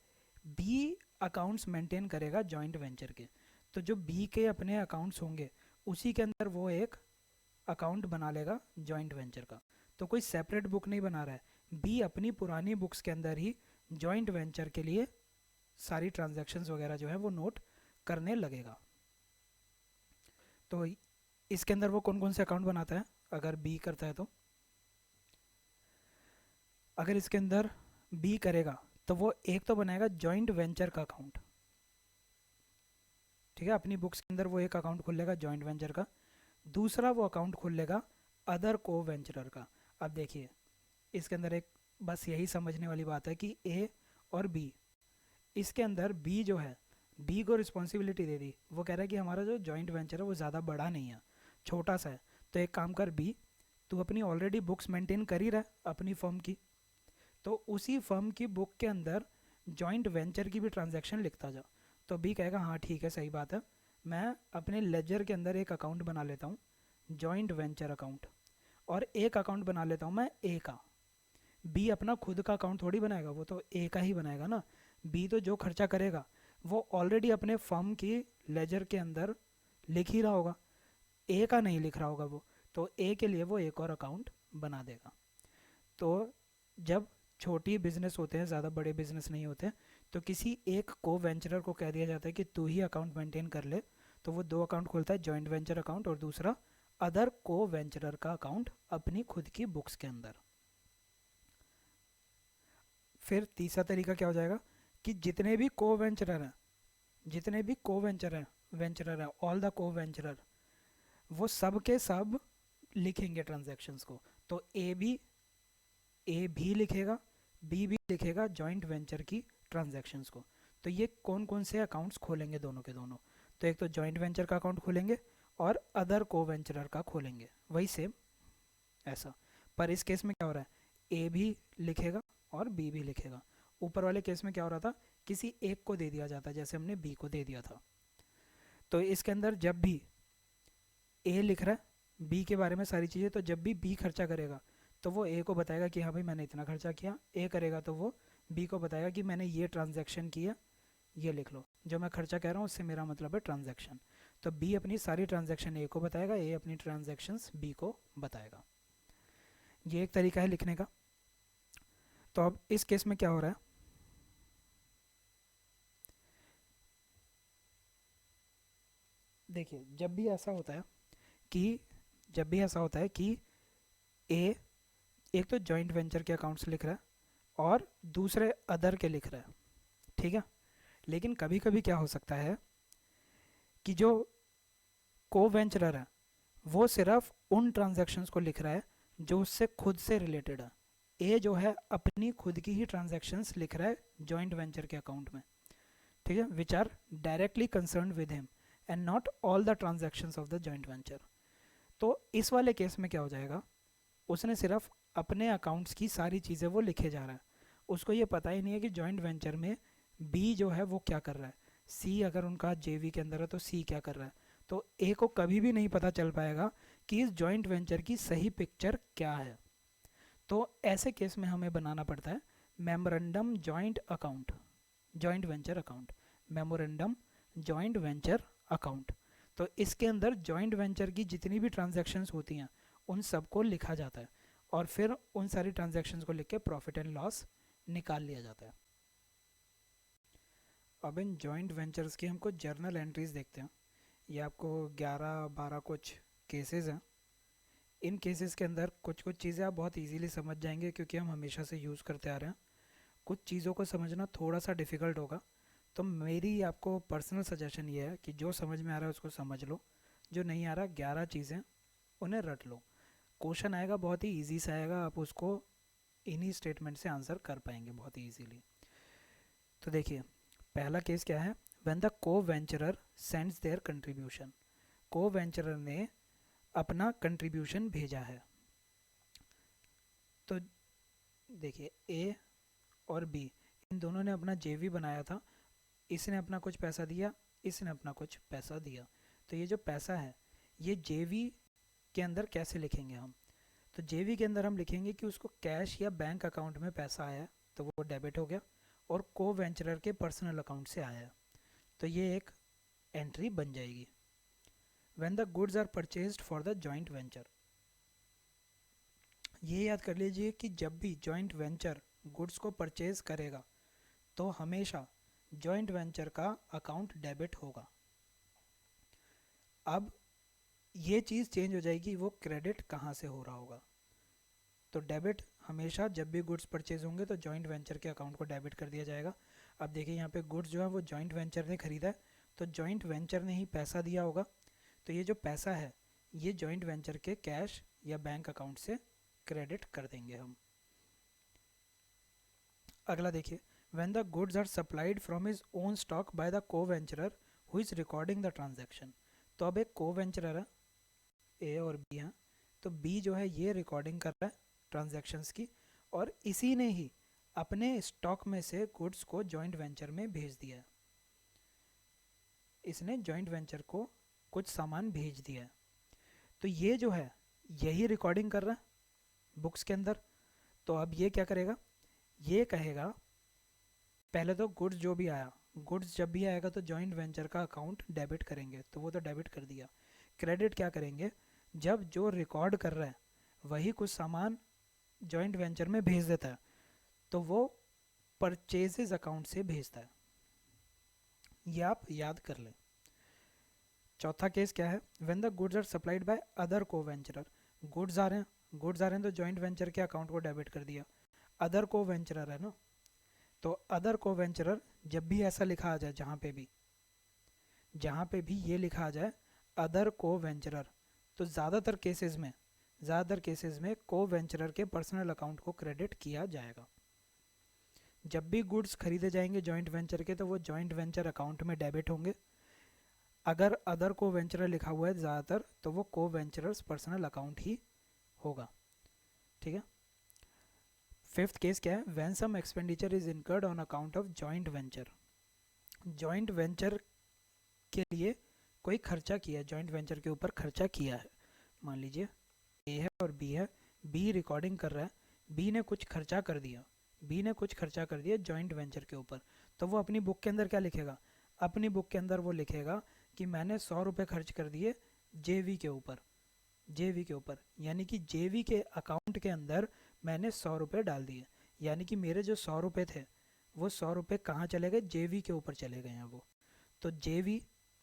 बी अकाउंट्स मेंटेन करेगा जॉइंट वेंचर के। तो जो बी के अपने अकाउंट्स होंगे उसी के अंदर वो एक अकाउंट बना लेगा जॉइंट वेंचर का। तो कोई सेपरेट बुक नहीं बना रहा है, बी अपनी पुरानी बुक्स के अंदर ही जॉइंट वेंचर के लिए सारी ट्रांजैक्शंस वगैरह जो है वो नोट करने लगेगा। तो इसके अंदर वो कौन कौन से अकाउंट बनाता है अगर बी करता है तो, अगर इसके अंदर बी करेगा तो वो एक तो बनाएगा जॉइंट वेंचर का अकाउंट, ठीक है, अपनी बुक्स के अंदर वो एक अकाउंट खोल लेगा जॉइंट वेंचर का। दूसरा वो अकाउंट खोल लेगा अदर को वेंचरर का। अब देखिए इसके अंदर एक बस यही समझने वाली बात है कि ए और बी, इसके अंदर बी जो है, बी को रिस्पॉन्सिबिलिटी दे दी, वो कह रहा है कि हमारा जो जॉइंट वेंचर है वो ज़्यादा बड़ा नहीं है, छोटा सा है, तो एक काम कर बी, तू अपनी ऑलरेडी बुक्स मेंटेन कर ही रहा है अपनी फर्म की, तो उसी फर्म की बुक के अंदर जॉइंट वेंचर की भी ट्रांजैक्शन लिखता जा। तो बी कहेगा हाँ ठीक है सही बात है, मैं अपने लेजर के अंदर एक अकाउंट बना लेता हूँ जॉइंट वेंचर अकाउंट, और एक अकाउंट बना लेता हूँ मैं ए का। बी अपना खुद का अकाउंट थोड़ी बनाएगा, वो तो ए का ही बनाएगा ना। बी तो जो खर्चा करेगा वो ऑलरेडी अपने फर्म की लेजर के अंदर लिख ही रहा होगा, ए का नहीं लिख रहा होगा वो, तो ए के लिए वो एक और अकाउंट बना देगा। तो जब छोटी बिजनेस होते हैं, ज़्यादा बड़े बिजनेस नहीं होते, तो किसी एक को वेंचरर को कह दिया जाता है कि तू ही अकाउंट मेंटेन कर ले, तो वो दो अकाउंट खोलता है, जॉइंट वेंचर अकाउंट और दूसरा अदर को वेंचरर का अकाउंट अपनी खुद की बुक्स के अंदर। फिर तीसरा तरीका क्या हो जाएगा कि जितने भी को वेंचरर हैं, जितने भी को वेंचरर हैं, ऑल द को वेंचरर, वो सब के सब लिखेंगे ट्रांजैक्शंस को। तो ए भी लिखेगा, बी भी लिखेगा जॉइंट वेंचर की ट्रांजैक्शंस को। तो ये कौन कौन से अकाउंट्स खोलेंगे दोनों के दोनों, तो एक तो जॉइंट वेंचर का अकाउंट खोलेंगे और अदर को वेंचरर का खोलेंगे, वही सेम ऐसा। पर इस केस में क्या हो रहा है, ए भी लिखेगा और बी भी लिखेगा। ऊपर वाले केस में क्या हो रहा था, किसी एक को दे दिया जाता है, जैसे हमने बी को दे दिया था। तो इसके अंदर जब भी ए लिख रहा है बी के बारे में सारी चीज़ें, तो जब भी बी खर्चा करेगा तो वो ए को बताएगा कि हाँ भाई मैंने इतना खर्चा किया, ए करेगा तो वो बी को बताएगा कि मैंने ये ट्रांजैक्शन किया, ये लिख लो, जो मैं खर्चा कह रहा हूँ उससे मेरा मतलब है ट्रांजैक्शन। तो बी अपनी सारी ट्रांजैक्शन ए को बताएगा, ए अपनी ट्रांजैक्शंस बी को बताएगा। ये एक तरीका है लिखने का। तो अब इस केस में क्या हो रहा है, देखिए जब भी ऐसा होता है कि जब भी ऐसा होता है कि ए एक तो जॉइंट वेंचर के अकाउंट्स लिख रहा है और दूसरे अदर के लिख रहा है, ठीक है, लेकिन कभी कभी क्या हो सकता है कि जो को वेंचरर है वो सिर्फ उन ट्रांजैक्शंस को लिख रहा है जो उससे खुद से रिलेटेड है। ए जो है अपनी खुद की ही ट्रांजैक्शंस लिख रहा है जॉइंट वेंचर के अकाउंट में, ठीक है, which are directly concern with him and not all the transactions of the joint venture. तो इस वाले केस में क्या हो जाएगा, उसने सिर्फ अपने अकाउंट्स की सारी चीज़ें वो लिखे जा रहा है, उसको ये पता ही नहीं है कि जॉइंट वेंचर में बी जो है वो क्या कर रहा है, सी अगर उनका जेवी के अंदर है तो सी क्या कर रहा है। तो ए को कभी भी नहीं पता चल पाएगा कि इस जॉइंट वेंचर की सही पिक्चर क्या है। तो ऐसे केस में हमें बनाना पड़ता है memorandum joint account, joint venture account, memorandum joint venture account. तो इसके अंदर जॉइंट वेंचर की जितनी भी ट्रांजैक्शंस होती हैं उन सबको लिखा जाता है और फिर उन सारी ट्रांजैक्शंस को लिख के प्रॉफिट एंड लॉस निकाल लिया जाता है। अब इन जॉइंट वेंचर्स की हमको जर्नल एंट्रीज देखते हैं। ये आपको 11-12 कुछ केसेस हैं। इन केसेस के अंदर कुछ कुछ चीज़ें आप बहुत इजीली समझ जाएंगे क्योंकि हम हमेशा से यूज़ करते आ रहे हैं। कुछ चीज़ों को समझना थोड़ा सा डिफ़िकल्ट होगा, तो मेरी आपको पर्सनल सजेशन ये है कि जो समझ में आ रहा है उसको समझ लो, जो नहीं आ रहा 11 चीज़ें उन्हें रट लो। क्वेश्चन आएगा बहुत ही ईजी सा आएगा, आप उसको इन्हीं स्टेटमेंट से आंसर कर पाएंगे बहुत ही ईजीली। तो देखिए पहला केस क्या है, when the co वेंचरर sends there contribution, को वेंचरर ने अपना कंट्रीब्यूशन भेजा है। तो देखिए ए और बी इन दोनों ने अपना जेवी बनाया था, इसने अपना कुछ पैसा दिया, इसने अपना कुछ पैसा दिया। तो ये जो पैसा है ये जेवी के अंदर कैसे लिखेंगे हम? तो जेवी के अंदर हम लिखेंगे कि उसको कैश या बैंक अकाउंट में पैसा आया तो वो डेबिट हो गया, और को वेंचरर के पर्सनल अकाउंट से आया तो ये एक एंट्री बन जाएगी। When the goods are purchased for the joint venture, ये याद कर लीजिए कि जब भी जॉइंट वेंचर गुड्स को परचेज करेगा तो हमेशा जॉइंट वेंचर का अकाउंट डेबिट होगा। अब ये चीज़ चेंज हो जाएगी, वो क्रेडिट कहाँ से हो रहा होगा? तो डेबिट हमेशा जब भी गुड्स परचेज होंगे तो जॉइंट वेंचर के अकाउंट को डेबिट कर दिया जाएगा। अब देखिए यहाँ पे गुड्स जो है वो जॉइंट वेंचर ने खरीदा है, तो जॉइंट वेंचर ने ही पैसा दिया होगा, तो ये जो पैसा है ये जॉइंट वेंचर के कैश या बैंक अकाउंट से क्रेडिट कर देंगे हम। अगला देखिए, when the goods are supplied from his own stock by the co venturer who is recording the transaction. तो अब एक को वेंचरर है, ए और बी हैं, तो बी जो है ये रिकॉर्डिंग कर रहा है ट्रांजैक्शंस की, और इसी ने ही अपने स्टॉक में से गुड्स को जॉइंट वेंचर में भेज दिया है। इसने जॉइंट वेंचर को कुछ सामान भेज दिया है, तो ये जो है यही रिकॉर्डिंग कर रहा है बुक्स के अंदर। तो अब ये क्या करेगा, ये कहेगा पहले तो गुड्स जो भी आया, गुड्स जब भी आएगा तो जॉइंट वेंचर का अकाउंट डेबिट करेंगे, तो वो तो डेबिट कर दिया। क्रेडिट क्या करेंगे, जब जो रिकॉर्ड कर रहा है वही कुछ सामान जॉइंट वेंचर में भेज देता है तो वो परचेजेस अकाउंट से भेजता है। ये आप याद कर लें। चौथा केस क्या है, when the goods are supplied by other co venturer. Goods आ रहे हैं, गुड्स आ रहे हैं तो जॉइंट वेंचर के अकाउंट को डेबिट कर दिया। अदर को वेंचरर है ना, तो अदर को वेंचरर जब भी ऐसा लिखा आ जाए, जहाँ पे भी ये लिखा आ जाए अदर को वेंचरर, तो ज़्यादातर केसेस में को वेंचरर के पर्सनल अकाउंट को क्रेडिट किया जाएगा। जब भी गुड्स खरीदे जाएंगे जॉइंट वेंचर के तो वो जॉइंट वेंचर अकाउंट में डेबिट होंगे। अगर अदर को वेंचरर लिखा हुआ है ज़्यादातर तो वो को वेंचरर्स पर्सनल अकाउंट ही होगा। ठीक है। फिफ्थ केस क्या है, when some expenditure is incurred on account of joint venture. Joint venture के लिए कोई खर्चा किया है, जॉइंट वेंचर के ऊपर खर्चा किया है। मान लीजिए ए है और बी है, बी रिकॉर्डिंग कर रहा है, बी ने कुछ खर्चा कर दिया जॉइंट वेंचर के ऊपर, तो वो अपनी बुक के अंदर क्या लिखेगा, अपनी बुक के अंदर वो लिखेगा कि मैंने 100 रुपये खर्च कर दिए जेवी के ऊपर, यानी कि जेवी के अकाउंट के अंदर मैंने 100 रुपये डाल दिए, यानी कि मेरे जो 100 रुपये थे वो 100 रुपये कहाँ चले गए, जेवी के ऊपर चले गए हैं वो। तो जेवी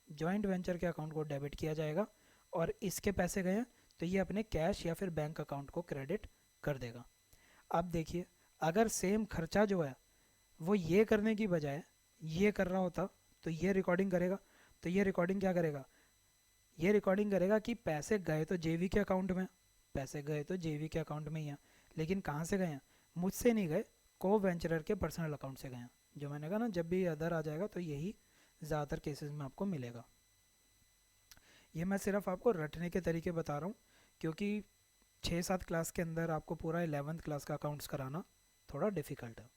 जॉइंट वेंचर के अकाउंट को डेबिट किया जाएगा, और इसके पैसे गए हैं तो ये अपने कैश या फिर बैंक अकाउंट को क्रेडिट कर देगा। अब देखिए, अगर सेम खर्चा जो है वो ये करने की बजाय ये कर रहा होता तो ये रिकॉर्डिंग करेगा, तो ये रिकॉर्डिंग क्या करेगा, ये रिकॉर्डिंग करेगा कि पैसे गए तो जेवी के अकाउंट में, ही हैं, लेकिन कहाँ से गए हैं, मुझसे नहीं गए, को वेंचरर के पर्सनल अकाउंट से गए हैं। जो मैंने कहा ना, जब भी अदर आ जाएगा तो यही ज़्यादातर केसेस में आपको मिलेगा। ये मैं सिर्फ आपको रटने के तरीके बता रहा हूँ, क्योंकि 6-7 क्लास के अंदर आपको पूरा 11th क्लास का अकाउंट्स कराना थोड़ा डिफिकल्ट है।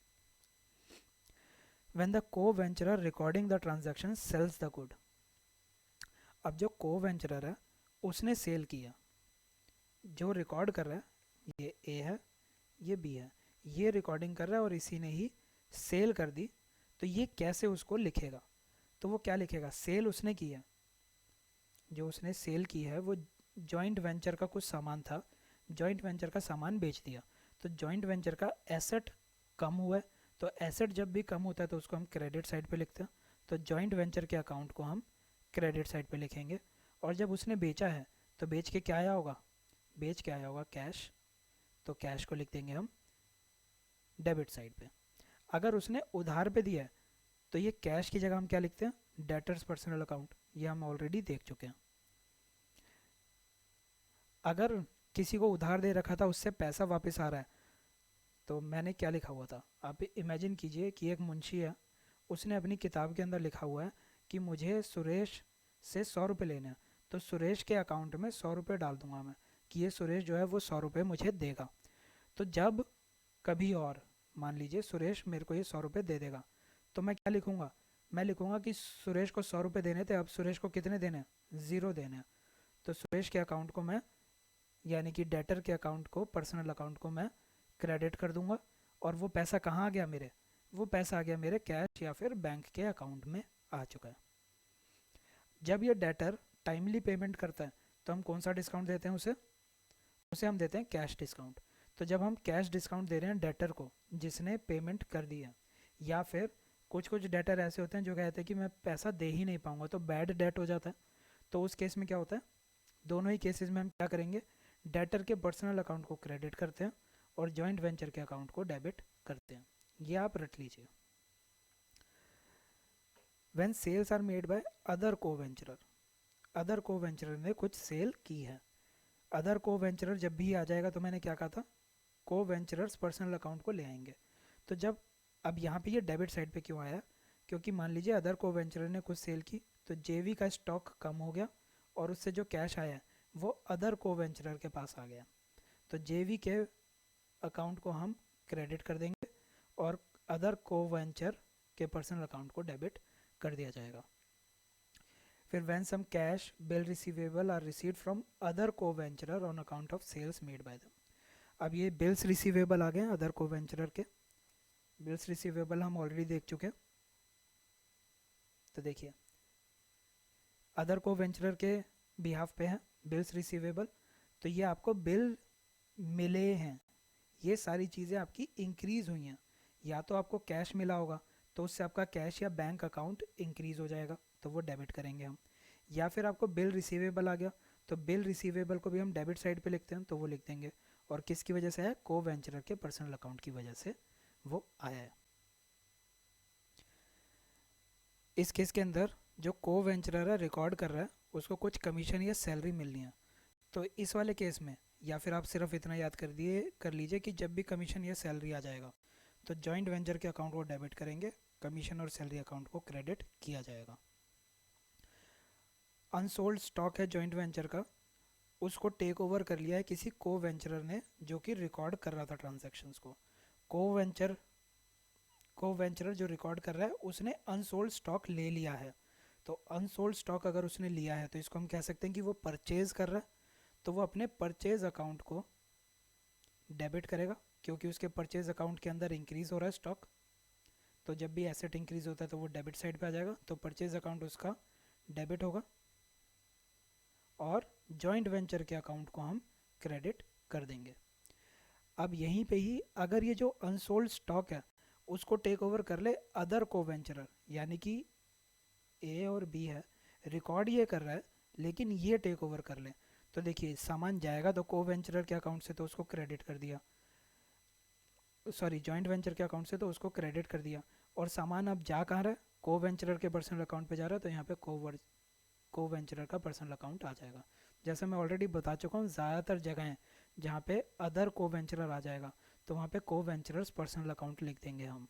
When the co venturer recording the transaction sells the good. अब जो को वेंचरर है उसने सेल किया, जो रिकॉर्ड कर रहा है ये ए है, ये बी है, ये रिकॉर्डिंग कर रहा है और इसी ने ही सेल कर दी, तो ये कैसे उसको लिखेगा, तो वो क्या लिखेगा, सेल उसने की है, जो उसने सेल की है वो जॉइंट वेंचर का कुछ सामान था, जॉइंट वेंचर का सामान बेच दिया, तो जॉइंट वेंचर का एसेट कम हुआ है, तो एसेट जब भी कम होता है तो उसको हम क्रेडिट साइड पे लिखते हैं, तो जॉइंट वेंचर के अकाउंट को हम क्रेडिट साइड पे लिखेंगे। और जब उसने बेचा है तो बेच के क्या आया होगा, कैश, तो कैश को लिख देंगे हम डेबिट साइड पे। अगर उसने उधार पे दिया है तो ये कैश की जगह हम क्या लिखते हैं, डेटर्स पर्सनल अकाउंट, ये हम ऑलरेडी देख चुके हैं। अगर किसी को उधार दे रखा था उससे पैसा वापस आ रहा है, तो मैंने क्या लिखा हुआ था, आप इमेजिन कीजिए कि एक मुंशी है, उसने अपनी किताब के अंदर लिखा हुआ है कि मुझे सुरेश से 100 रुपये लेने हैं, तो सुरेश के अकाउंट में 100 रुपये डाल दूंगा मैं कि ये सुरेश जो है वो 100 रुपये मुझे देगा। तो जब कभी और मान लीजिए सुरेश मेरे को ये 100 रुपये दे देगा, तो मैं क्या लिखूंगा, मैं लिखूंगा कि सुरेश को 100 रुपये देने थे, अब सुरेश को कितने देने हैं, 0 देने हैं। तो सुरेश के अकाउंट को मैं, यानी कि डेटर के अकाउंट को, पर्सनल अकाउंट को मैं क्रेडिट कर दूंगा। और वो पैसा कहाँ आ गया मेरे, वो पैसा आ गया मेरे कैश या फिर बैंक के अकाउंट में आ चुका है। जब ये डेटर टाइमली पेमेंट करता है तो हम कौन सा डिस्काउंट देते हैं उसे, उसे हम देते हैं कैश डिस्काउंट। तो जब हम कैश डिस्काउंट दे रहे हैं डेटर को जिसने पेमेंट कर दिया, या फिर कुछ कुछ डेटर ऐसे होते हैं जो कहते हैं कि मैं पैसा दे ही नहीं पाऊंगा, तो बैड डेट हो जाता है। तो उस केस में क्या होता है, दोनों ही केसेस में हम क्या करेंगे, डेटर के पर्सनल अकाउंट को क्रेडिट करते हैं और जॉइंट वेंचर के अकाउंट को डेबिट करते हैं। ये आप रट लीजिए। When sales are made by other co venturer, other co वेंचरर ने कुछ सेल की है। अदर को वेंचरर जब भी आ जाएगा तो मैंने क्या कहा था, को वेंचरर्स पर्सनल अकाउंट को ले आएंगे। तो जब, अब यहाँ पे ये डेबिट साइड पे क्यों आया, क्योंकि मान लीजिए अदर को वेंचरर ने कुछ सेल की तो जेवी का स्टॉक कम हो गया और उससे जो कैश आया वो अदर को वेंचरर के पास आ गया। तो जेवी के अकाउंट को हम क्रेडिट कर देंगे और अदर को वेंचर के पर्सनल अकाउंट को डेबिट कर दिया जाएगा। फिर when some cash bill receivable are received from other co venturer on account of sales made by them. अब ये बिल्स रिसीवेबल आ गए अदर को वेंचरर के। बिल्स रिसीवेबल हम ऑलरेडी देख चुके हैं। तो देखिए अदर को वेंचरर के बिहाफ पे है बिल्स रिसीवेबल, तो ये आपको बिल मिले हैं, ये सारी चीज़ें आपकी इंक्रीज हुई हैं। या तो आपको कैश मिला होगा तो उससे आपका कैश या बैंक अकाउंट इंक्रीज हो जाएगा तो वो डेबिट करेंगे हम, या फिर आपको बिल रिसीवेबल आ गया तो बिल रिसीवेबल को भी हम डेबिट साइड पे लिखते हैं तो वो लिख देंगे। और किसकी वजह से है, को वेंचरर के पर्सनल अकाउंट की वजह से वो आया है। इस केस के अंदर जो को वेंचरर है रिकॉर्ड कर रहा है उसको कुछ कमीशन या सैलरी मिलनी है। तो इस वाले केस में, या फिर आप सिर्फ इतना याद कर लीजिए कि जब भी कमीशन या सैलरी आ जाएगा तो जॉइंट वेंचर के अकाउंट को डेबिट करेंगे, कमीशन और सैलरी अकाउंट को क्रेडिट किया जाएगा। अनसोल्ड स्टॉक है जॉइंट वेंचर का, उसको टेक ओवर कर लिया है किसी को वेंचरर ने जो कि रिकॉर्ड कर रहा था ट्रांजैक्शंस को। को वेंचरर जो रिकॉर्ड कर रहा है उसने अनसोल्ड स्टॉक ले लिया है। तो अनसोल्ड स्टॉक अगर उसने लिया है तो इसको हम कह सकते हैं कि वो परचेज कर रहा है, तो वो अपने परचेज अकाउंट को डेबिट करेगा क्योंकि उसके परचेज अकाउंट के अंदर इंक्रीज हो रहा है स्टॉक। तो जब भी एसेट इंक्रीज होता है तो वो डेबिट साइड पे आ जाएगा, तो परचेज अकाउंट उसका डेबिट होगा और जॉइंट वेंचर के अकाउंट को हम क्रेडिट कर देंगे। अब यहीं पे ही अगर ये जो अनसोल्ड स्टॉक है उसको टेक ओवर कर ले अदर को वेंचरर, यानी कि ए और बी है, रिकॉर्ड ये कर रहा है लेकिन ये टेक ओवर कर ले, तो देखिए सामान जाएगा तो को वेंचरर के अकाउंट से तो उसको क्रेडिट कर दिया, सॉरी जॉइंट वेंचर के अकाउंट से तो उसको क्रेडिट कर दिया, और सामान अब जा कहाँ रहा है, को वेंचरर के पर्सनल अकाउंट पे जा रहा है, तो यहाँ पे को वेंचरर का पर्सनल अकाउंट आ जाएगा। जैसे मैं ऑलरेडी बता चुका हूँ ज़्यादातर जगह हैं जहाँ पे अदर को वेंचरर आ जाएगा तो वहाँ पे को वेंचरर्स पर्सनल अकाउंट लिख देंगे हम।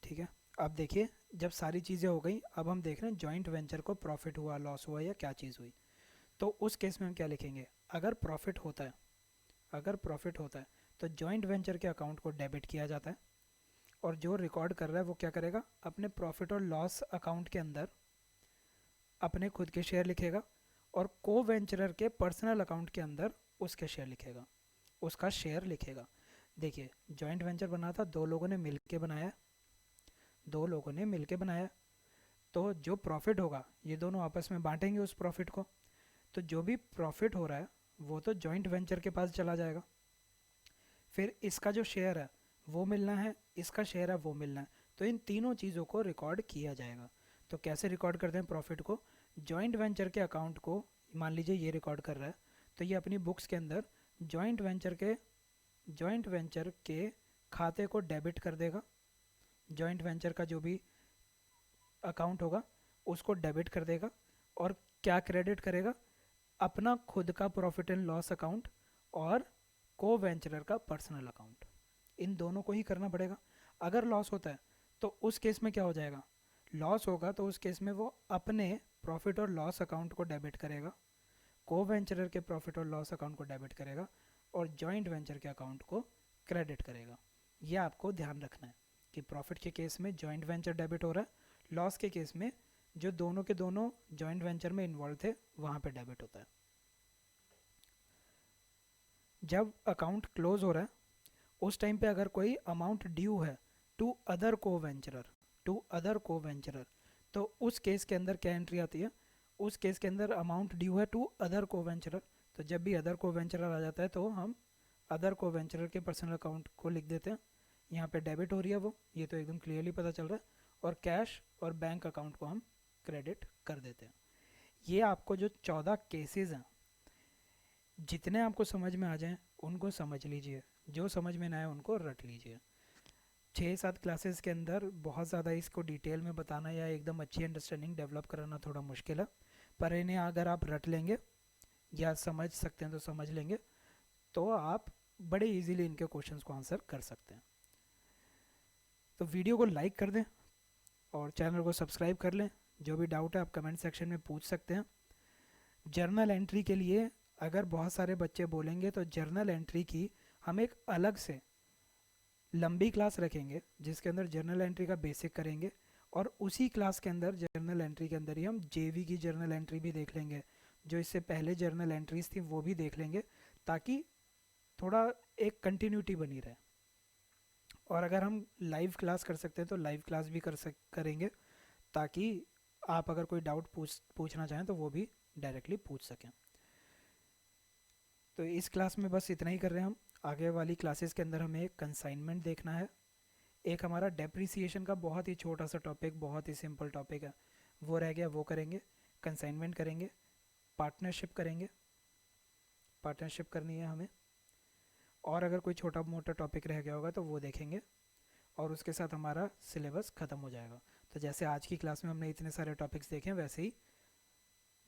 ठीक है, अब देखिए जब सारी चीज़ें हो गई अब हम देख रहे हैं जॉइंट वेंचर को प्रॉफिट हुआ, लॉस हुआ या क्या चीज़ हुई। तो उस केस में हम क्या लिखेंगे, अगर प्रॉफिट होता है, अगर प्रॉफिट होता है तो जॉइंट वेंचर के अकाउंट को डेबिट किया जाता है और जो रिकॉर्ड कर रहा है वो क्या करेगा, अपने प्रॉफिट और लॉस अकाउंट के अंदर अपने खुद के शेयर लिखेगा और को वेंचरर के पर्सनल अकाउंट के अंदर उसके शेयर लिखेगा, उसका शेयर लिखेगा। देखिए जॉइंट वेंचर बना था, दो लोगों ने मिलके बनाया, दो लोगों ने मिलके बनाया, तो जो प्रॉफिट होगा ये दोनों आपस में बांटेंगे उस प्रॉफिट को, तो जो भी प्रॉफिट हो रहा है वो तो जॉइंट वेंचर के पास चला जाएगा। फिर इसका जो शेयर है वो मिलना है, इसका शेयर है वो मिलना है, तो इन तीनों चीज़ों को रिकॉर्ड किया जाएगा। तो कैसे रिकॉर्ड करते हैं प्रॉफिट को, जॉइंट वेंचर के अकाउंट को, मान लीजिए ये रिकॉर्ड कर रहा है तो ये अपनी बुक्स के अंदर जॉइंट वेंचर के खाते को डेबिट कर देगा, जॉइंट वेंचर का जो भी अकाउंट होगा उसको डेबिट कर देगा, और क्या क्रेडिट करेगा, अपना खुद का प्रॉफिट एंड लॉस अकाउंट और को वेंचरर का पर्सनल अकाउंट, इन दोनों को ही करना पड़ेगा। अगर लॉस होता है तो उस केस में क्या हो जाएगा, लॉस होगा तो उस केस में वो अपने प्रॉफिट और लॉस अकाउंट को डेबिट करेगा, को वेंचरर के प्रॉफिट और लॉस अकाउंट को डेबिट करेगा और जॉइंट वेंचर के अकाउंट को क्रेडिट करेगा। ये आपको ध्यान रखना है कि प्रॉफिट के केस में जॉइंट वेंचर डेबिट हो रहा है, लॉस के केस में जो दोनों के दोनों जॉइंट वेंचर में इन्वॉल्व थे वहाँ पे डेबिट होता है। जब अकाउंट क्लोज हो रहा है उस टाइम पे अगर कोई अमाउंट ड्यू है टू अदर को वेंचरर, तो उस केस के अंदर क्या एंट्री आती है, उस केस के अंदर अमाउंट ड्यू है टू अदर को वेंचरर, तो जब भी अदर को वेंचरर आ जाता है तो हम अदर को वेंचरर के पर्सनल अकाउंट को लिख देते हैं। यहाँ पे डेबिट हो रही है वो, ये तो एकदम क्लियरली पता चल रहा है, और कैश और बैंक अकाउंट को हम क्रेडिट कर देते हैं। ये आपको जो 14 केसेस हैं, जितने आपको समझ में आ जाएं उनको समझ लीजिए, जो समझ में ना आए उनको रट लीजिए। 6-7 क्लासेस के अंदर बहुत ज़्यादा इसको डिटेल में बताना या एकदम अच्छी अंडरस्टैंडिंग डेवलप कराना थोड़ा मुश्किल है, पर इन्हें अगर आप रट लेंगे या समझ सकते हैं तो समझ लेंगे, तो आप बड़े इजीली इनके क्वेश्चंस को आंसर कर सकते हैं। तो वीडियो को लाइक कर दें और चैनल को सब्सक्राइब कर लें। जो भी डाउट है आप कमेंट सेक्शन में पूछ सकते हैं। जर्नल एंट्री के लिए अगर बहुत सारे बच्चे बोलेंगे तो जर्नल एंट्री की हम एक अलग से लंबी क्लास रखेंगे जिसके अंदर जर्नल एंट्री का बेसिक करेंगे, और उसी क्लास के अंदर जर्नल एंट्री के अंदर ही हम जेवी की जर्नल एंट्री भी देख लेंगे, जो इससे पहले जर्नल एंट्रीज थी वो भी देख लेंगे, ताकि थोड़ा एक कंटिन्यूटी बनी रहे। और अगर हम लाइव क्लास कर सकते हैं तो लाइव क्लास भी करेंगे, ताकि आप अगर कोई डाउट पूछना चाहें तो वो भी डायरेक्टली पूछ सकें। तो इस क्लास में बस इतना ही कर रहे हैं हम। आगे वाली क्लासेस के अंदर हमें एक कंसाइनमेंट देखना है, एक हमारा डेप्रिसिएशन का बहुत ही छोटा सा टॉपिक, बहुत ही सिंपल टॉपिक है, वो रह गया, वो करेंगे। कंसाइनमेंट करेंगे, पार्टनरशिप करेंगे, पार्टनरशिप करनी है हमें, और अगर कोई छोटा मोटा टॉपिक रह गया होगा तो वो देखेंगे, और उसके साथ हमारा सिलेबस ख़त्म हो जाएगा। तो जैसे आज की क्लास में हमने इतने सारे टॉपिक्स देखे हैं, वैसे ही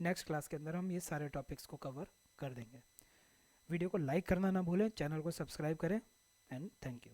नेक्स्ट क्लास के अंदर हम ये सारे टॉपिक्स को कवर कर देंगे। वीडियो को लाइक करना ना भूलें, चैनल को सब्सक्राइब करें, एंड थैंक यू।